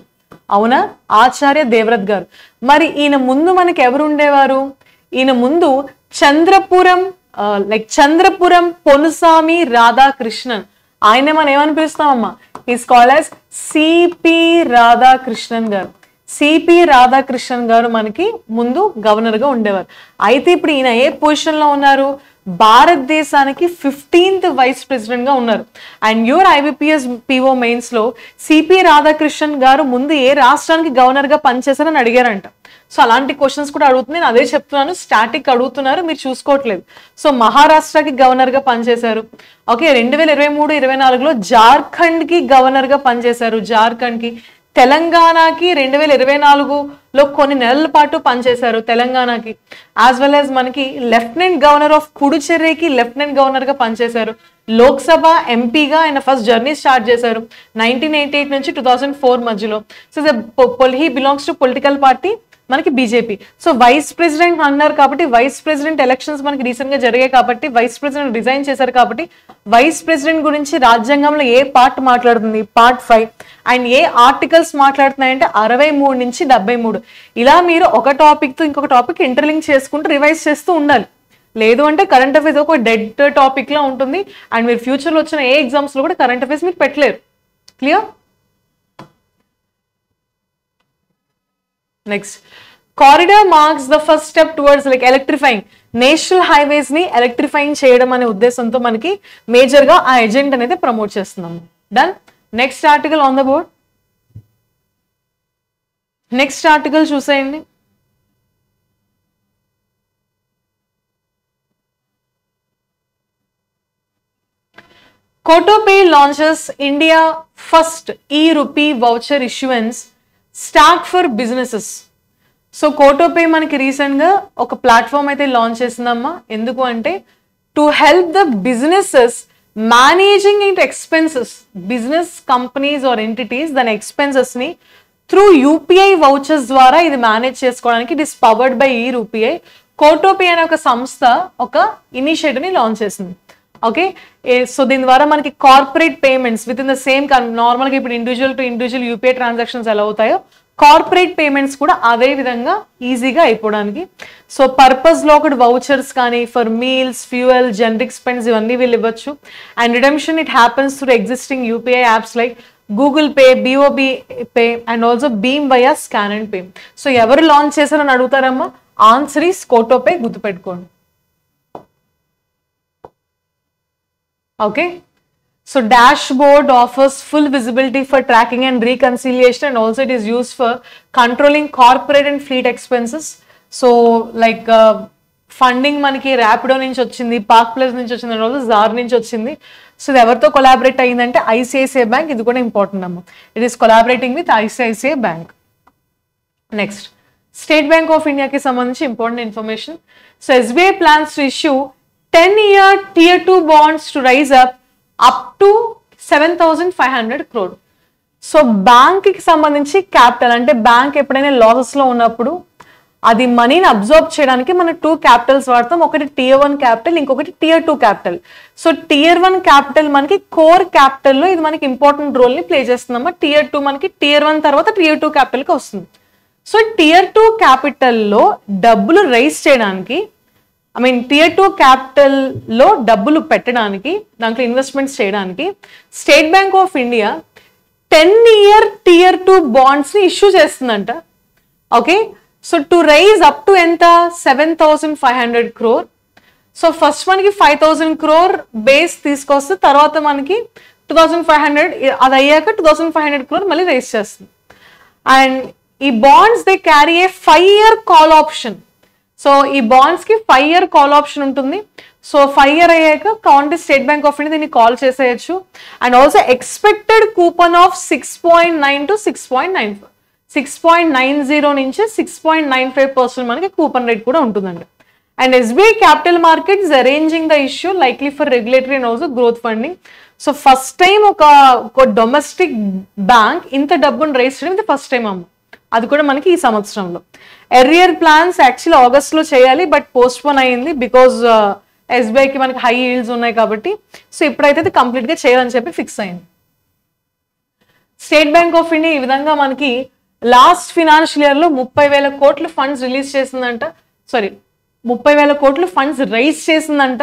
అవునా? ఆచార్య దేవ్రత్ గారు. మరి ఈయన ముందు మనకి ఎవరు ఉండేవారు? ఈయన ముందు చంద్రపురం పొనుసామి రాధాకృష్ణన్, ఆయన మనం ఏమని పిలుస్తామమ్మా? Is called as CP Radhakrishnan గారు. సిపి రాధాకృష్ణన్ గారు మనకి ముందు గవర్నర్ గా ఉండేవారు. అయితే ఇప్పుడు ఈయన ఏ పొజిషన్ లో ఉన్నారు? భారతదేశానికి 15th వైస్ ప్రెసిడెంట్ గా ఉన్నారు. And your IBPS PO mains లో సిపి రాధాకృష్ణన్ గారు ముందు ఏ రాష్ట్రానికి గవర్నర్ గా పనిచేశారని అడిగారంట. సో అలాంటి క్వశ్చన్స్ కూడా అడుగుతుంది, నేను అదే చెప్తున్నాను. స్టాటిక్ అడుగుతున్నారు, మీరు చూసుకోవట్లేదు. సో మహారాష్ట్రకి గవర్నర్ గా పనిచేశారు. ఓకే, 2023-24లో జార్ఖండ్ కి గవర్నర్ గా పనిచేశారు. జార్ఖండ్ కి, తెలంగాణకి 2024లో కొన్ని నెలల పాటు పనిచేశారు తెలంగాణకి. యాజ్ వెల్ యాజ్ మనకి లెఫ్టినెంట్ గవర్నర్ ఆఫ్ పుడుచెర్రీకి లెఫ్టినెంట్ గవర్నర్ గా పనిచేశారు. లోక్సభ ఎంపీగా ఆయన ఫస్ట్ జర్నీ స్టార్ట్ చేశారు 1988 నుంచి 2004 మధ్యలో. So he belongs to political party మనకి బీజేపీ. సో వైస్ ప్రెసిడెంట్ అన్నారు కాబట్టి వైస్ ప్రెసిడెంట్ ఎలక్షన్స్ మనకి రీసెంట్ గా జరిగాయి కాబట్టి వైస్ ప్రెసిడెంట్ రిజైన్ చేశారు కాబట్టి వైస్ ప్రెసిడెంట్ గురించి రాజ్యాంగంలో ఏ పార్ట్ మాట్లాడుతుంది, పార్ట్ 5. అండ్ ఏ ఆర్టికల్స్ మాట్లాడుతున్నాయంటే 63 నుంచి 73. ఇలా మీరు ఒక టాపిక్ తో ఇంకొక టాపిక్ ఇంటర్లింక్ చేసుకుంటూ రివైజ్ చేస్తూ ఉండాలి. లేదు అంటే కరెంట్ అఫైర్స్ ఒక డెడ్ టాపిక్ లా ఉంటుంది అండ్ మీరు ఫ్యూచర్ లో వచ్చిన ఏ ఎగ్జామ్స్ లో కూడా కరెంట్ అఫైర్స్ మీరు పెట్టలేరు. Clear? Next, corridor marks the first step towards like electrifying. National highways ని ఎలక్ట్రిఫైయింగ్ చేయడం అనే ఉద్దేశంతో మనకి మేజర్ గా ఆ ఎజెండా అనేది ప్రమోట్ చేస్తున్నాము. Done. Next article on the board. Next article చూసేయండి. Kotopay launches India first e-rupee voucher issuance start for businesses. So Kotopay మనకి రీసెంట్ గా ఒక ప్లాట్ఫామ్ అయితే లాంచ్ చేసిందమ్మా. ఎందుకు అంటే to help the businesses managing it expenses, business companies or entities దాని expenses ని త్రూ యూపీఐ వౌచర్స్ ద్వారా ఇది మేనేజ్ చేసుకోవడానికి it is powered by e RUPI. Kotopay అనే ఒక సంస్థ ఒక ఇనిషియేటివ్ ని లాంచ్ చేసింది. ఓకే, సో దీని ద్వారా మనకి corporate payments with in the same నార్మల్గా ఇప్పుడు individual to individual UPI transactions ఎలా అవుతాయో కార్పొరేట్ పేమెంట్స్ కూడా అదే విధంగా ఈజీగా అయిపోవడానికి. సో పర్పస్ లో ఒకటి వౌచర్స్ కానీ for meals, fuel, generic spends ఇవన్నీ వీళ్ళు ఇవ్వచ్చు. And redemption it happens through existing UPI apps like Google Pay, BOB Pay and also భీమ్ via scan and pay. So ఎవరు లాంచ్ చేశారని అడుగుతారమ్మా, ఆన్సర్ ఈస్ Kotopay, గుర్తుపెట్టుకోండి. Okay, so dashboard offers full visibility for tracking and reconciliation and also it is used for controlling corporate and fleet expenses. So like funding మనకి ర్యాపిడో నుంచి వచ్చింది, park plus నుంచి వచ్చింది and also jar నుంచి వచ్చింది. So ఇది ఎవరితో కొలాబరేట్ అయ్యిందంటే ఐసిఐసిఐ బ్యాంక్. ఇది కూడా ఇంపార్టెంట్ అమ్మ. It is collaborating with ICICI bank. Next, state Bank of ఇండియాకి సంబంధించి important information. So SBI plans to issue 10-year tier 2 bonds to rise up to 7,500 crore. So bank కి సంబంధించి capital అంటే bank ఎప్పుడైనా losses లో ఉన్నప్పుడు అది మనీని అబ్జర్వ్ చేయడానికి మనం 2 క్యాపిటల్స్ వాడతాం. ఒకటి tier 1 క్యాపిటల్, ఇంకొకటి tier 2 capital. So tier 1 capital మనకి కోర్ క్యాపిటల్ లో ఇది మనకి ఇంపార్టెంట్ రోల్ ని ప్లే చేస్తుందమ్మా. tier 2 మనకి tier 1 తర్వాత tier 2 క్యాపిటల్ కి వస్తుంది. సో tier 2 క్యాపిటల్ లో డబ్బులు రైజ్ చేయడానికి tier 2 క్యాపిటల్ లో డబ్బులు పెట్టడానికి, దాంట్లో ఇన్వెస్ట్మెంట్స్ చేయడానికి State Bank of India 10-year tier 2 bonds ని ఇష్యూ చేస్తుందంట. Okay, so to raise up to ఎంత 7,500 crore. సో ఫస్ట్ మనకి 5,000 crore బేస్ తీసుకొస్తే తర్వాత మనకి 2,500 అది అయ్యాక 2,500 crore మళ్ళీ రైజ్ చేస్తుంది. అండ్ ఈ bonds they carry A 5-year call option. So ఈ బాండ్స్ కి 5-year కాల్ ఆప్షన్ ఉంటుంది. సో 5 year అయ్యాక county state Bank of India దీన్ని కాల్ చేసేయచ్చు. And also expected coupon of 6.9 to 6.95, 6.90 నుంచి 6.95% మనకి కూపన్ రేట్ కూడా ఉంటుందండి. And SBI capital market is arranging the issue likely for regulatory and also growth funding. So first time ఒక domestic bank ఇంత డబ్బును rise చేయడం ఇది ఫస్ట్ టైం అమ్మ. అది కూడా మనకి ఈ సంవత్సరంలో. ఎర్రియర్ ప్లాన్స్ యాక్చువల్లీ ఆగస్ట్ లో చేయాలి బట్ పోస్ట్ పోన్ అయ్యింది బికాజ్ ఎస్బీఐకి మనకి హై ఈల్డ్స్ ఉన్నాయి కాబట్టి. సో ఇప్పుడైతే కంప్లీట్ గా చేయాలని చెప్పి ఫిక్స్ అయింది. స్టేట్ బ్యాంక్ ఆఫ్ ఇండియా ఈ విధంగా మనకి లాస్ట్ ఫినాన్షియల్ ఇయర్ లో 30,000 కోట్ల ఫండ్స్ రిలీజ్ చేసిందంట. 30,000 కోట్ల ఫండ్స్ రైజ్ చేసిందంట.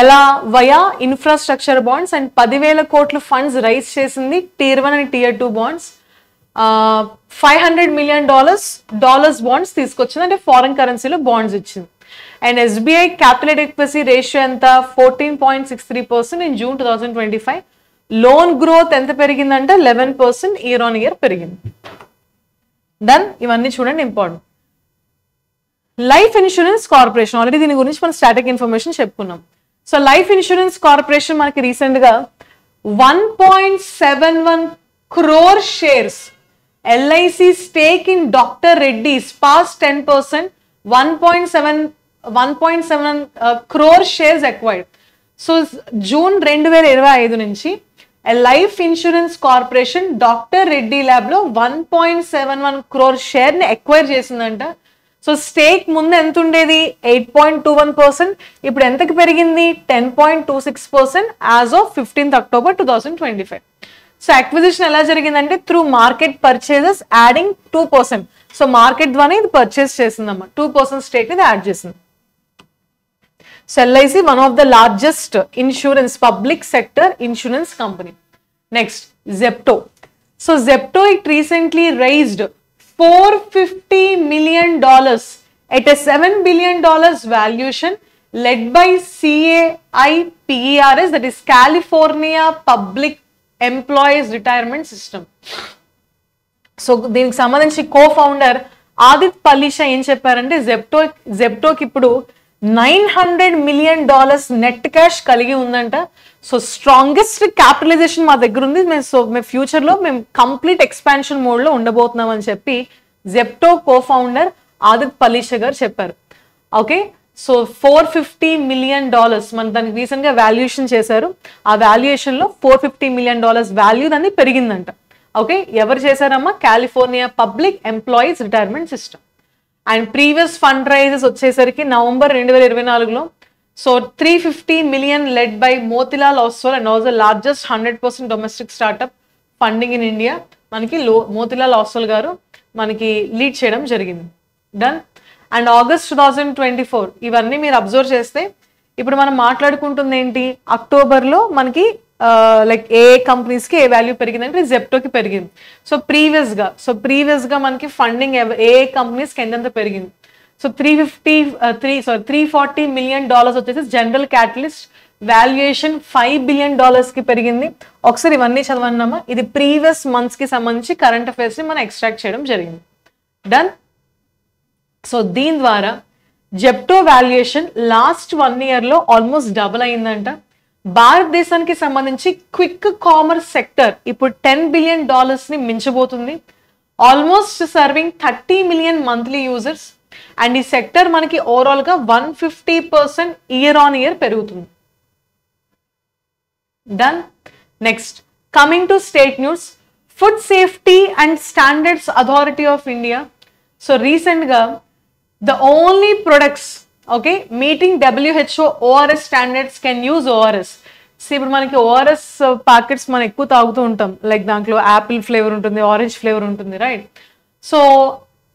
ఎలా? Via infrastructure bonds. అండ్ 10,000 కోట్ల ఫండ్స్ రైజ్ చేసింది tier 1 and tier 2 bonds. $500 million bonds తీసుకొచ్చింది, అంటే ఫారెన్ కరెన్సీలో బాండ్స్ ఇచ్చింది. And SBI capital adequacy ratio ఎంత 14.63% ఇన్ జూన్ 2025. లోన్ గ్రోత్ ఎంత పెరిగిందంటే 11% year-on-year పెరిగింది. డన్. ఇవన్నీ చూడండి important. Life insurance corporation, already దీని గురించి మనం స్టాటిక్ ఇన్ఫర్మేషన్ చెప్పుకున్నాం. సో లైఫ్ ఇన్సూరెన్స్ కార్పొరేషన్ మనకి రీసెంట్ గా 1.71 crore shares LIC stake in Dr. Reddy's past 10%, 1.7 crore shares acquired. So June 2025 నుంచి a life insurance corporation doctor Reddy lab లో 1.71 crore share ని acquire చేసిందంట. సో స్టేక్ ముందు ఎంత ఉండేది 8.21%, ఇప్పుడు ఎంతకి పెరిగింది 10.26% as of 15th October 2025. So acquisition ఎలా జరిగిందంటే through market purchases adding 2%. So market ద్వారా ఇది పర్చేస్ చేసిందమ్మా, 2% స్టేక్ ఇది యాడ్ చేసింది. So LIC one of the largest insurance public sector insurance company. Next Zepto. So Zepto it recently raised $450 million at a $7 billion valuation led by CAIPERS, that is California Public Employees Retirement System. So దీనికి సంబంధించి co-founder Aadit పలీషా ఏం చెప్పారంటే జెప్టోకి ఇప్పుడు $900 million net cash కలిగి ఉందంట. So strongest capitalisation మా దగ్గర ఉంది, మేము ఫ్యూచర్ లో మేము కంప్లీట్ ఎక్స్పాన్షన్ మోడ్ లో ఉండబోతున్నాం అని చెప్పి జెప్టో కో-ఫౌండర్ ఆదిత్ పలీషా గారు చెప్పారు. ఓకే, సో $450 million మన దానికి రీసెంట్ గా వాల్యుయేషన్ చేశారు. ఆ వాల్యుయేషన్ లో $450 million వాల్యూ దాన్ని పెరిగిందంట. ఓకే, ఎవరు చేశారమ్మా? California public employees retirement system. And previous fund raises వచ్చేసరికి నవంబర్ 2024లో so $350 million led by Motilal Oswal and also largest 100% domestic startup funding in India. మనకి మోతిలాల్ ఓస్వాల్ గారు మనకి లీడ్ చేయడం జరిగింది. డన్. అండ్ ఆగస్ట్ 2024 ఇవన్నీ మీరు అబ్జర్వ్ చేస్తే ఇప్పుడు మనం మాట్లాడుకుంటుంది ఏంటి, అక్టోబర్లో మనకి లైక్ ఏ కంపెనీస్ కి ఏ వాల్యూ పెరిగిందంటే జెప్టోకి పెరిగింది. సో ప్రీవియస్ గా మనకి ఫండింగ్ ఏ కంపెనీస్ కి ఎంత పెరిగింది. సో $340 million వచ్చేసి జనరల్ క్యాటలిస్ట్ వాల్యుయేషన్ $5 billion కి పెరిగింది. ఒకసారి ఇవన్నీ చదవన్నామా, ఇది ప్రీవియస్ మంత్స్ కి సంబంధించి కరెంట్ అఫైర్స్ ని మనం ఎక్స్ట్రాక్ట్ చేయడం జరిగింది. డన్. సో దీని ద్వారా జెప్టో వాల్యుయేషన్ లాస్ట్ 1 year లో ఆల్మోస్ట్ డబుల్ అయిందంట. భారతదేశానికి సంబంధించి క్విక్ కామర్స్ సెక్టర్ ఇప్పుడు $10 billion ని మించబోతుంది, almost serving 30 million monthly users. And ఈ సెక్టర్ మనకి ఓవరాల్ గా 150% year-on-year పెరుగుతుంది. Done. Next coming to state news, food safety and standards authority of India. So recent గా the only products okay meeting WHO ORS standards can use ORS. So ఇప్పుడు మనకి ORS packets మనం ఎక్కువ తాగుతూ ఉంటాం, like దాంట్లో Apple flavour ఉంటుంది, orange flavour ఉంటుంది, రైట్? సో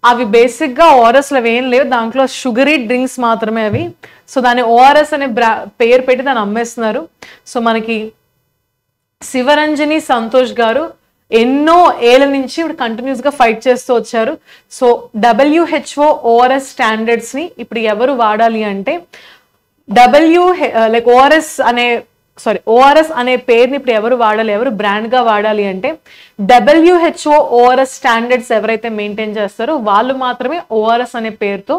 అవి బేసిక్గా ORSలో ఏం లేవు, దాంట్లో షుగరీ డ్రింక్స్ మాత్రమే అవి. సో దాన్ని ORS అనే పేరు పెట్టి దాన్ని అమ్మేస్తున్నారు. సో మనకి శివరంజని సంతోష్ గారు ఎన్నో ఏళ్ళ నుంచి ఇప్పుడు కంటిన్యూస్ గా ఫైట్ చేస్తూ వచ్చారు. సో WHO ORS స్టాండర్డ్స్ ని ఇప్పుడు ఎవరు వాడాలి అంటే ORS అనే పేరుని ఇప్పుడు ఎవరు వాడాలి, ఎవరు బ్రాండ్ గా వాడాలి అంటే WHO ORS స్టాండర్డ్స్ ఎవరైతే మెయింటైన్ చేస్తారో వాళ్ళు మాత్రమే ORS అనే పేరుతో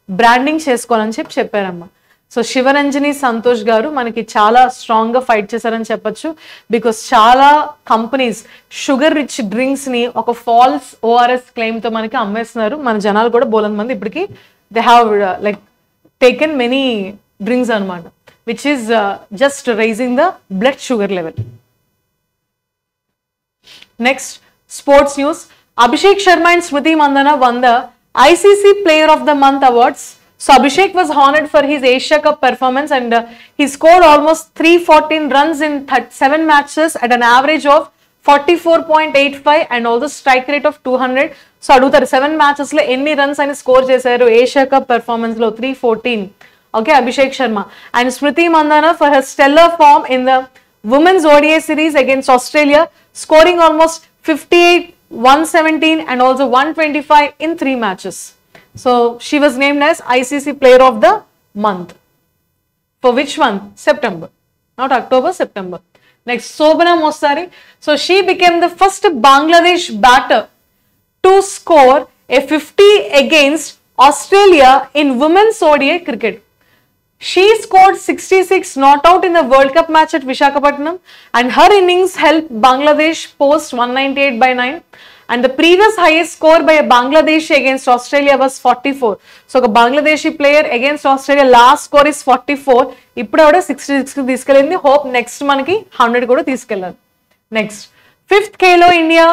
బ్రాండింగ్ చేసుకోవాలని చెప్పారమ్మా. సో శివరంజని సంతోష్ గారు మనకి చాలా స్ట్రాంగ్ గా ఫైట్ చేశారని చెప్పొచ్చు. బికాస్ చాలా కంపెనీస్ షుగర్ రిచ్ డ్రింక్స్ ని ఒక ఫాల్స్ ORS క్లెయిమ్ తో మనకి అమ్మేస్తున్నారు. మన జనాలు కూడా బోలెంత మంది ఇప్పటికి they have like taken many drinks అనమాట, which is just raising the blood sugar level. Next, sports news. Abhishek Sharma and Smriti Mandhana won the ICC Player of the Month awards. So Abhishek was honored for his Asia Cup performance and he scored almost 314 runs in 7 matches at an average of 44.85 and also strike rate of 200. So adugutaru 7 matches lo enni runs ani score chesaru Asia Cup performance lo 314. Okay, Abhishek Sharma and Smriti Mandhana for her stellar form in the women's ODI series against Australia, scoring almost 58, 117 and also 125 in 3 matches. So she was named as ICC Player of the Month. For which month? September, not October, September. Next, Sobana Mostari. So she became the first Bangladesh batter to score a 50 against Australia in women's ODI cricket. She scored 66 not out in the World Cup match at Visakhapatnam and her innings helped Bangladesh post 198/9 and the previous highest score by a Bangladeshi against Australia was 44. So a Bangladeshi player against Australia last score is 44. Ippudu avada 66 తీసుకెళ్ళింది. Hope next మనకి 100 కూడా తీసుకెళ్ళాలి. Next, 5th Khelo India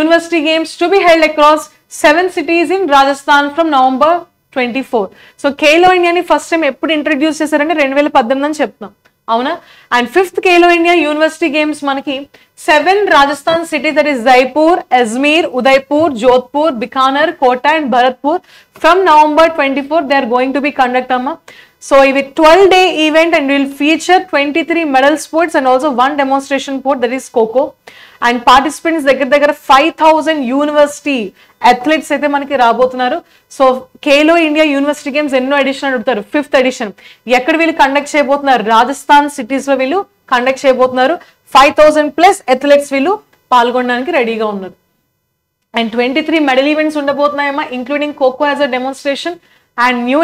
University Games to be held across 7 cities in Rajasthan from November 24. So Khelo India ni first time ఎప్పుడు introduce చేశారంటే 2018 అని చెప్తున్నాం, అవునా? And 5th Khelo India University Games మనకి 7 Rajasthan cities, that is Jaipur, Ajmer, Udaipur, Jodhpur, Bikaner, Kota and Bharatpur from November 24 they are going to be conducted, amma. So ఇది 12-day event and will feature 23 medal sports and also 1 demonstration sport, that is Kho-Kho. And participants దగ్గర 5,000 university athletes అయితే మనకి రాబోతున్నారు. So Khelo India university games ఎన్నో edition అడుగుతారు, 5th edition. ఎక్కడ వీళ్ళు conduct చేయబోతున్నారు? రాజస్థాన్ సిటీస్ లో వీళ్ళు కండక్ట్ చేయబోతున్నారు. 5,000+ అథ్లెట్స్ వీళ్ళు పాల్గొనడానికి రెడీగా ఉన్నారు. అండ్ 23 మెడల్ ఈవెంట్స్ ఉండబోతున్నాయమ్మా, including kho kho as a demonstration. And new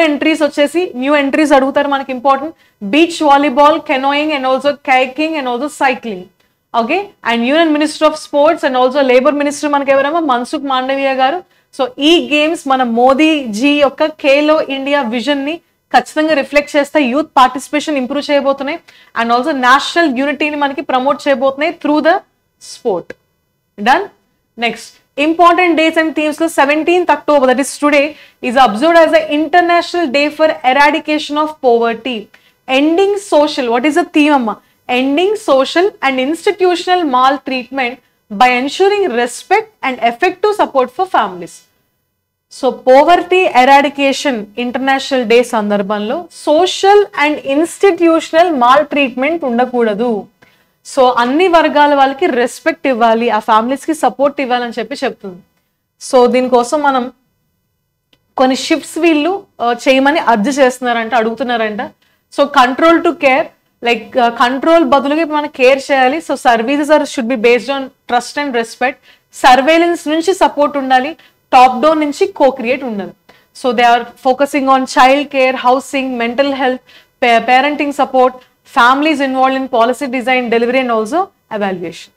entries అడుగుతారు మనకి, important. Beach volleyball, canoeing and also kayaking and also cycling. Okay, and union minister of sports and also labour minister మనకి ఎవరమ్మా? మన్సుఖ్ మాండవీయ గారు. సో ఈ games మన మోదీజీ యొక్క Khelo India vision ని ఖచ్చితంగా రిఫ్లెక్ట్ చేస్తే యూత్ పార్టిసిపేషన్ ఇంప్రూవ్ చేయబోతున్నాయి అండ్ ఆల్సో నేషనల్ యూనిటీని మనకి ప్రమోట్ చేయబోతున్నాయి through the sport. Done. Next, important dates and themes lo 17th October, that is today, is observed as the International Day for Eradication of Poverty. Ending social, what is the theme amma? Ending social and institutional maltreatment by ensuring respect and effective support for families. So poverty eradication international day సందర్భంలో social and institutional maltreatment ఉండకూడదు. So అన్ని వర్గాల వాళ్ళకి respect ఇవ్వాలి, ఆ ఫ్యామిలీస్కి support ఇవ్వాలని చెప్తుంది. సో దీనికోసం మనం కొన్ని షిఫ్ట్స్ వీళ్ళు చేయమని అర్జీ చేస్తున్నారంట, అడుగుతున్నారంట. So control to care, like control బదులుగా మనం కేర్ చేయాలి. So services are should be based on trust and respect. Surveillance నుంచి సపోర్ట్ ఉండాలి, టాప్ డౌన్ నుంచి కో క్రియేట్ ఉండాలి. So they are focusing on child care, housing, mental health, parenting support, families involved in policy design, delivery and also evaluation.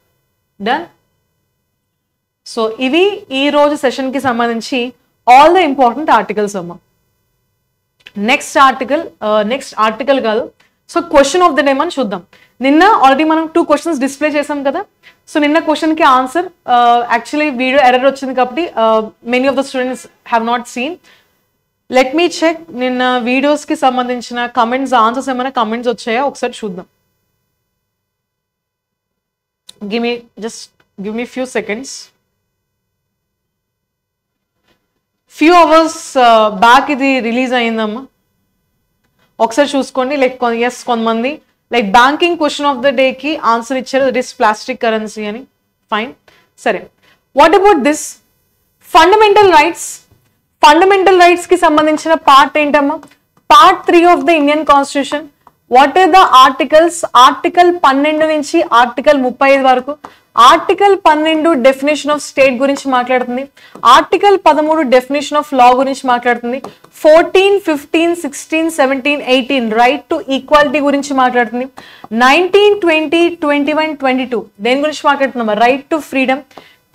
Done. So ivi ee roju session ki sambandhinchi all the important articles amma. Next article kaadu. So question of the day man chuddam. Ninna already manam 2 questions display chesam kada. So ninna question ki answer actually video error ochindi kabatti many of the students have not seen. Let me check, నిన్న వీడియోస్కి సంబంధించిన comments answers ఏమైనా comments వచ్చాయా ఒకసారి చూద్దాం. Give me few seconds. Few hours back ఇది release అయిందమ్మా, ఒకసారి చూసుకోండి. లైక్ ఎస్, కొంతమంది like banking question of the డేకి ఆన్సర్ ఇచ్చారు, దట్ ఈస్ ప్లాస్టిక్ కరెన్సీ అని. ఫైన్, సరే. What about this fundamental rights? Fundamental rights కి సంబంధించిన పార్ట్ ఏంటమ్మా? Part 3 of the Indian constitution. What are the articles? Article 12 నుంచి article 35 వరకు. ఆర్టికల్ 12 డెఫినేషన్ ఆఫ్ స్టేట్ గురించి మాట్లాడుతుంది. ఆర్టికల్ 13 డెఫినేషన్ ఆఫ్ లా గురించి మాట్లాడుతుంది. 14, 15, 16, 17, 18 రైట్ టు ఈక్వాలిటీ గురించి మాట్లాడుతుంది. 19, 20, 21, 22 దేని గురించి మాట్లాడుతున్నామా? Right to freedom.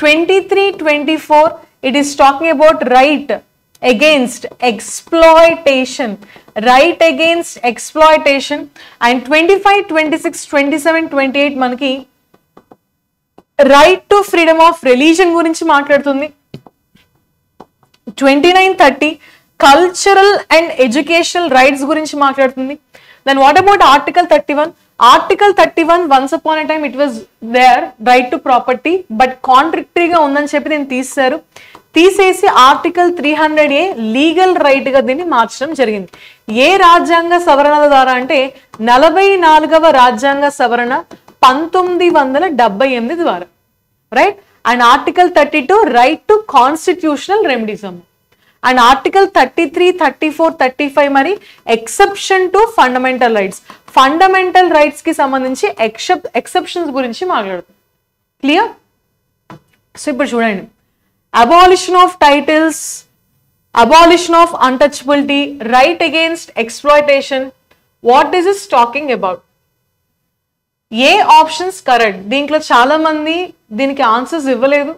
23, 24 it is talking about right against exploitation, right against exploitation. And 25, 26, 27, 28 మనకి right to freedom of religion గురించి మాట్లాడుతుంది. 29, 30 కల్చరల్ అండ్ ఎడ్యుకేషనల్ రైట్స్ గురించి మాట్లాడుతుంది. Then what about article 31? Article 31 once upon a time it was there right to property, but కాంట్రడిక్టరీగా ఉందని చెప్పి దీన్ని తీసేసి ఆర్టికల్ 300A లీగల్ రైట్ గా దీన్ని మార్చడం జరిగింది. ఏ రాజ్యాంగ సవరణల ద్వారా అంటే 44వ రాజ్యాంగ సవరణ 1978 ద్వారా, right. And article 32 right to constitutional remedies. And article 33, 34, 35 మరి exception to fundamental rights. Fundamental rights కి సంబంధించి ఎక్సెప్షన్స్ గురించి మాట్లాడుతుంది. క్లియర్? సో ఇప్పుడు చూడండి, abolition of titles, abolition of untouchability, right against exploitation. What is this talking about? A options correct? దీంట్లో చాలా మంది దీనికి ఆన్సర్స్ ఇవ్వలేదు.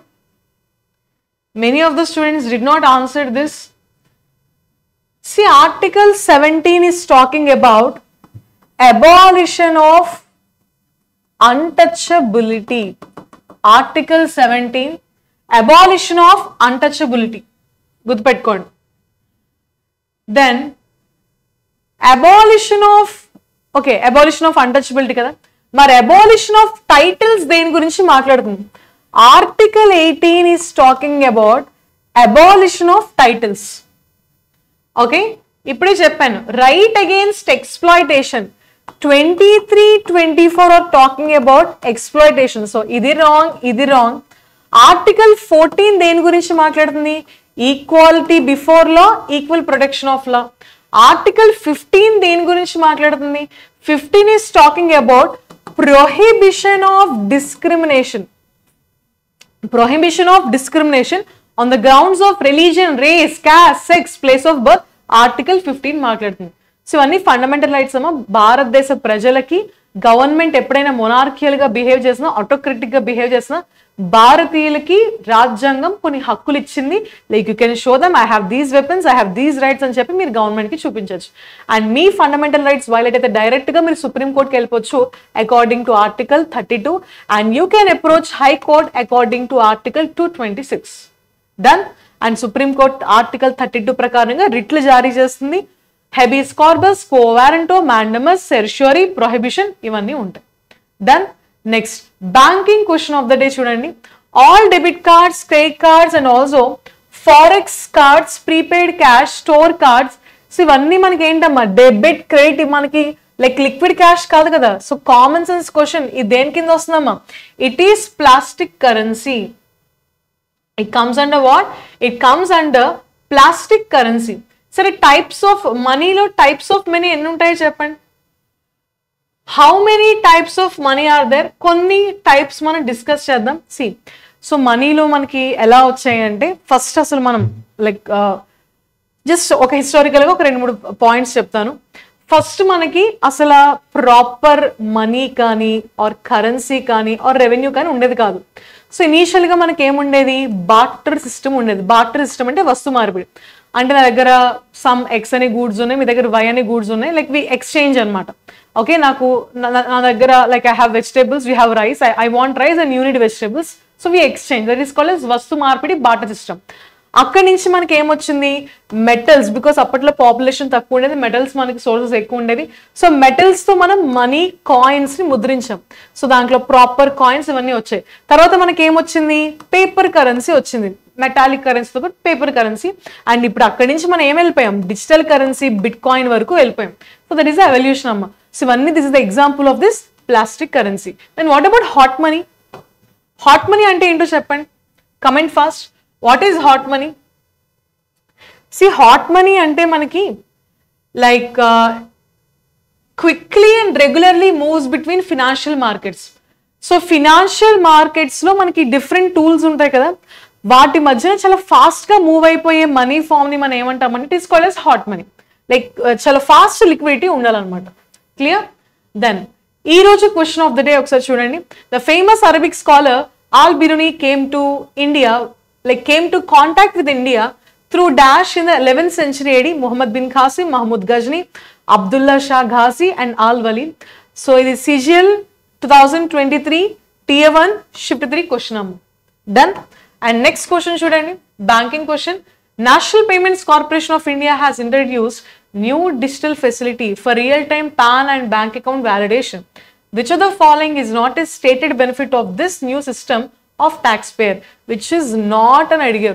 Many of the students did not answer this. See, Article 17 is talking about abolition of untouchability. Article 17, abolition of untouchability. గుర్తుపెట్టుకోండి. Then abolition of untouchability కదా. మరి abolition of titles దేని గురించి మాట్లాడుతుంది? Article 18 is talking about abolition of titles. Okay, ఇప్పుడే చెప్పాను right against exploitation 23-24 are talking about exploitation. So ఇది wrong. Article 14 దేని గురించి మాట్లాడుతుంది? Equality before law, equal protection of law. Article 15 దేని గురించి మాట్లాడుతుంది? 15 is talking about prohibition of discrimination. Prohibition of discrimination on the grounds of religion, race, caste, sex, place of birth. Article 15 మాట్లాడుతుంది. So ఇవన్నీ fundamental rights అమ్మా. భారతదేశ ప్రజలకి government ఎప్పుడైనా మొనార్కియల్ గా బిహేవ్ చేసినా, ఆటోక్రటిక్ గా బిహేవ్ చేసినా, భారతీయులకి రాజ్యాంగం కొన్ని హక్కులు ఇచ్చింది. Like you can show them I have these weapons, I have these rights అని చెప్పి మీరు గవర్నమెంట్ కి చూపించవచ్చు. అండ్ మీ ఫండమెంటల్ రైట్స్ వైలేట్ అయితే డైరెక్ట్ గా మీరు సుప్రీం కోర్ట్కి వెళ్ళిపోవచ్చు according to article 32 and you can approach high court according to article 226. Done. And supreme court article 32 ప్రకారంగా రిట్లు జారీ చేస్తుంది. Habeas corpus, quo warranto, mandamus, certiorari, prohibition ఇవన్నీ ఉంటాయి. Done. Next banking question of the day చూడండి. All debit cards, credit cards and also forex cards, prepaid cash, store cards. So ఇవన్నీ మనకి ఏంటమ్మా? డెబిట్, క్రెడిట్ మనకి లైక్ లిక్విడ్ క్యాష్ కాదు కదా. So common sense question, ఇది దేని కింద వస్తుందమ్మా? It is plastic currency. It comes under what? It comes under plastic currency. సరే, టైప్స్ ఆఫ్ మనీలో టైప్స్ ఆఫ్ మనీ ఎన్ని ఉంటాయో చెప్పండి. How many types of money are there? కొన్ని టైప్స్ మనం డిస్కస్ చేద్దాం. సి, సో మనీలో మనకి ఎలా వచ్చాయి అంటే ఫస్ట్ అసలు మనం లైక్ జస్ట్ ఒక హిస్టారికల్గా ఒక 2-3 పాయింట్స్ చెప్తాను. ఫస్ట్ మనకి అసలు ప్రాపర్ మనీ కానీ ఆర్ కరెన్సీ కానీ ఆర్ రెవెన్యూ కానీ ఉండేది కాదు. సో ఇనీషియల్ గా మనకి ఏముండేది? బార్టర్ సిస్టమ్ ఉండేది. బార్టర్ సిస్టమ్ అంటే వస్తు మార్పిడి. అంటే నా దగ్గర సమ్ ఎక్స్ అనే గూడ్స్ ఉన్నాయి, మీ దగ్గర వై అనే గూడ్స్ ఉన్నాయి, లైక్ వి ఎక్స్చేంజ్ అనమాట. ఓకే, నాకు నా దగ్గర like I have vegetables, we have rice, I want rice and you need vegetables, so we exchange. That is called వస్తు మార్పిడి, బార్టర్ సిస్టమ్. అక్కడి నుంచి మనకి ఏమొచ్చింది? మెటల్స్. బికాస్ అప్పట్లో పాపులేషన్ తక్కువ ఉండేది, మెటల్స్ మనకి సోర్సెస్ ఎక్కువ ఉండేది. సో మెటల్స్ తో మనం మనీ, కాయిన్స్ ని ముద్రించాం. సో దాంట్లో ప్రాపర్ కాయిన్స్ ఇవన్నీ వచ్చాయి. తర్వాత మనకి ఏమొచ్చింది? పేపర్ కరెన్సీ వచ్చింది. మెటాలిక్ కరెన్సీతో పాటు పేపర్ కరెన్సీ. అండ్ ఇప్పుడు అక్కడి నుంచి మనం ఏం వెళ్ళిపోయాం? డిజిటల్ కరెన్సీ, బిట్ కాయిన్ వరకు వెళ్ళిపోయాం. So that is the evolution అమ్మ. సో ఇవన్నీ this is the example of this plastic currency. Then what about hot money? Hot money అంటే ఏంటో చెప్పండి, comment fast. What is hot money? See, hot money అంటే మనకి like quickly and regularly moves between financial markets. So financial markets లో మనకి different tools ఉంటాయి కదా, వాటి మధ్యన చాలా ఫాస్ట్ గా మూవ్ అయిపోయే మనీ ఫామ్ ని మనం ఏమంటామంటే it is called as hot money. Like చాలా ఫాస్ట్ లిక్విడిటీ ఉండాలన్నమాట. క్లియర్? దెన్ ఈ రోజు క్వశ్చన్ ఆఫ్ ద డే ఒకసారి చూడండి. The famous Arabic scholar Al-Biruni came to India, like came to contact with India through dash in the 11th century AD. Muhammad bin Qasim, Mahmud Ghazni, Abdullah Shah Ghazi and Al-Wali. So it is CGL 2023 Tier 1 Shift 3 question number. Done. And next question చూడండి, banking question. National Payments Corporation of India has introduced new digital facility for real-time PAN and bank account validation. Which of the following is not a stated benefit of this new system of taxpayer? Which is not an idea.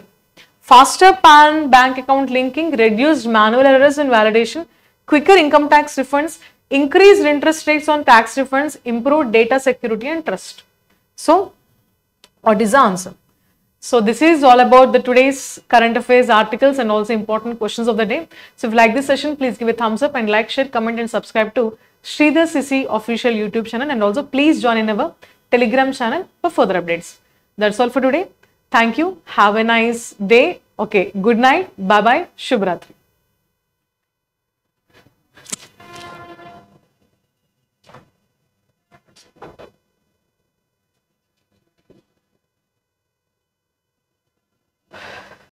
Faster PAN bank account linking, reduced manual errors in validation, quicker income tax refunds, increased interest rates on tax refunds, improved data security and trust. So, what is the answer? So, this is all about the today's current affairs articles and also important questions of the day. So, if you like this session, please give a thumbs up and like, share, comment and subscribe to Sridhar Sisi official YouTube channel, and also please join in our Telegram channel for further updates. That's all for today. Thank you. Have a nice day. Okay. Good night. Bye bye. Shubhratri.